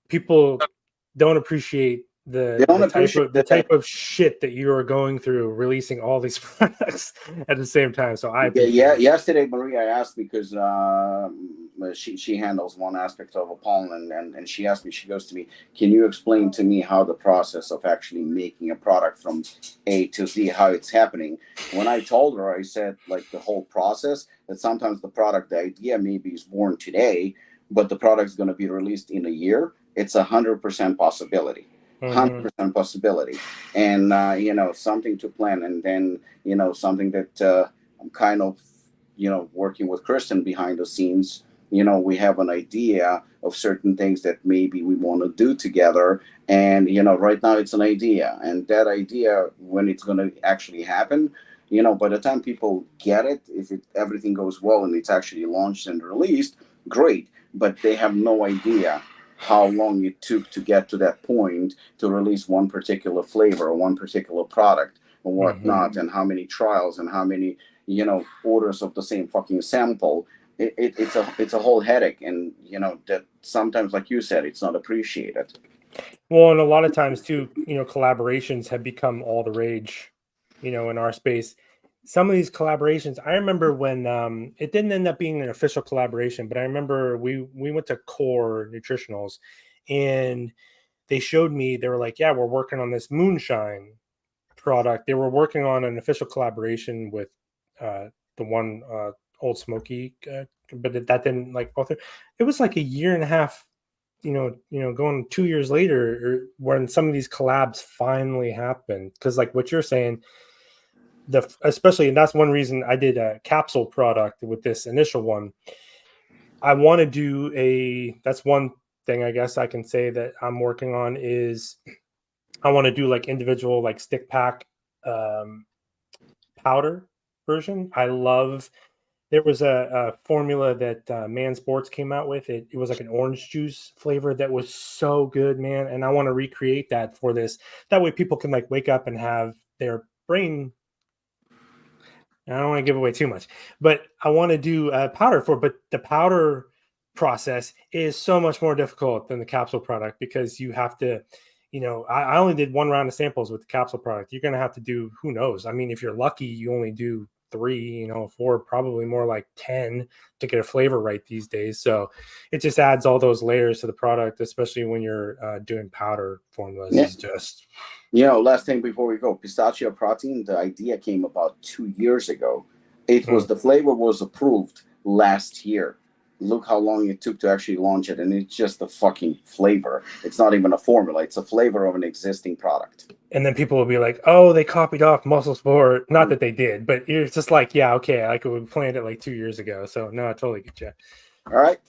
Speaker 3: people don't appreciate the type of shit that you are going through releasing all these products at the same time. So
Speaker 2: yesterday Maria asked, because she handles one aspect of a pollen, and she asked me, she goes to me, can you explain to me how the process of actually making a product from A to Z, how it's happening? When I told her, I said, like, the whole process, that sometimes the idea maybe is born today, but the product is going to be released in a year. It's 100% possibility. 100% possibility. And something to plan. And then something that I'm kind of working with Kristen behind the scenes. We have an idea of certain things that maybe we want to do together, and right now it's an idea, and that idea, when it's going to actually happen, by the time people get it, if everything goes well and it's actually launched and released, great. But they have no idea how long it took to get to that point to release one particular flavor or one particular product or whatnot, and how many trials and how many orders of the same fucking sample. It's a whole headache, and that sometimes, like you said, it's not appreciated.
Speaker 3: Well, and a lot of times too, collaborations have become all the rage, in our space. Some of these collaborations, I remember when it didn't end up being an official collaboration, but I remember we went to Core Nutritionals, and they showed me, they were like, yeah, we're working on this moonshine product. They were working on an official collaboration with one Old Smoky, but that didn't like go through. It was like a year and a half, going 2 years later, when some of these collabs finally happened. Because like what you're saying, especially, and that's one reason I did a capsule product with this initial one. I want to do that's one thing I guess I can say that I'm working on is I want to do like individual like stick pack powder version. There was a formula that Man Sports came out with. It was like an orange juice flavor that was so good, man. And I want to recreate that for this. That way people can like wake up and have their brain. I don't want to give away too much, but I want to do a powder but the powder process is so much more difficult than the capsule product because you have to, I only did one round of samples with the capsule product. You're going to have to do, who knows? I mean, if you're lucky, you only do 3, 4, probably more like 10 to get a flavor right these days. So it just adds all those layers to the product, especially when you're doing powder formulas.
Speaker 2: Yeah.
Speaker 3: Is just,
Speaker 2: last thing before we go, pistachio protein, the idea came about 2 years ago. The flavor was approved last year. Look how long it took to actually launch it, and it's just a fucking flavor. It's not even a formula. It's a flavor of an existing product.
Speaker 3: And then people will be like, oh, they copied off Muscle Sport. Not that they did, but it's just like, yeah, okay, like we planned it like 2 years ago. So no, I totally get you.
Speaker 2: All right,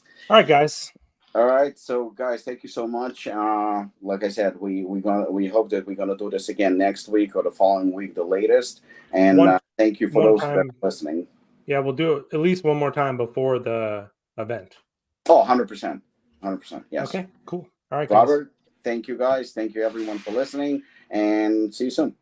Speaker 3: guys.
Speaker 2: All right, so guys, thank you so much. Like I said, we hope that we're gonna do this again next week or the following week, the latest. And thank you for those that are listening.
Speaker 3: Yeah, we'll do it at least one more time before the event.
Speaker 2: Oh, 100%. 100%. Yes.
Speaker 3: Okay, cool. All right,
Speaker 2: Robert, guys. Thank you guys. Thank you everyone for listening, and see you soon.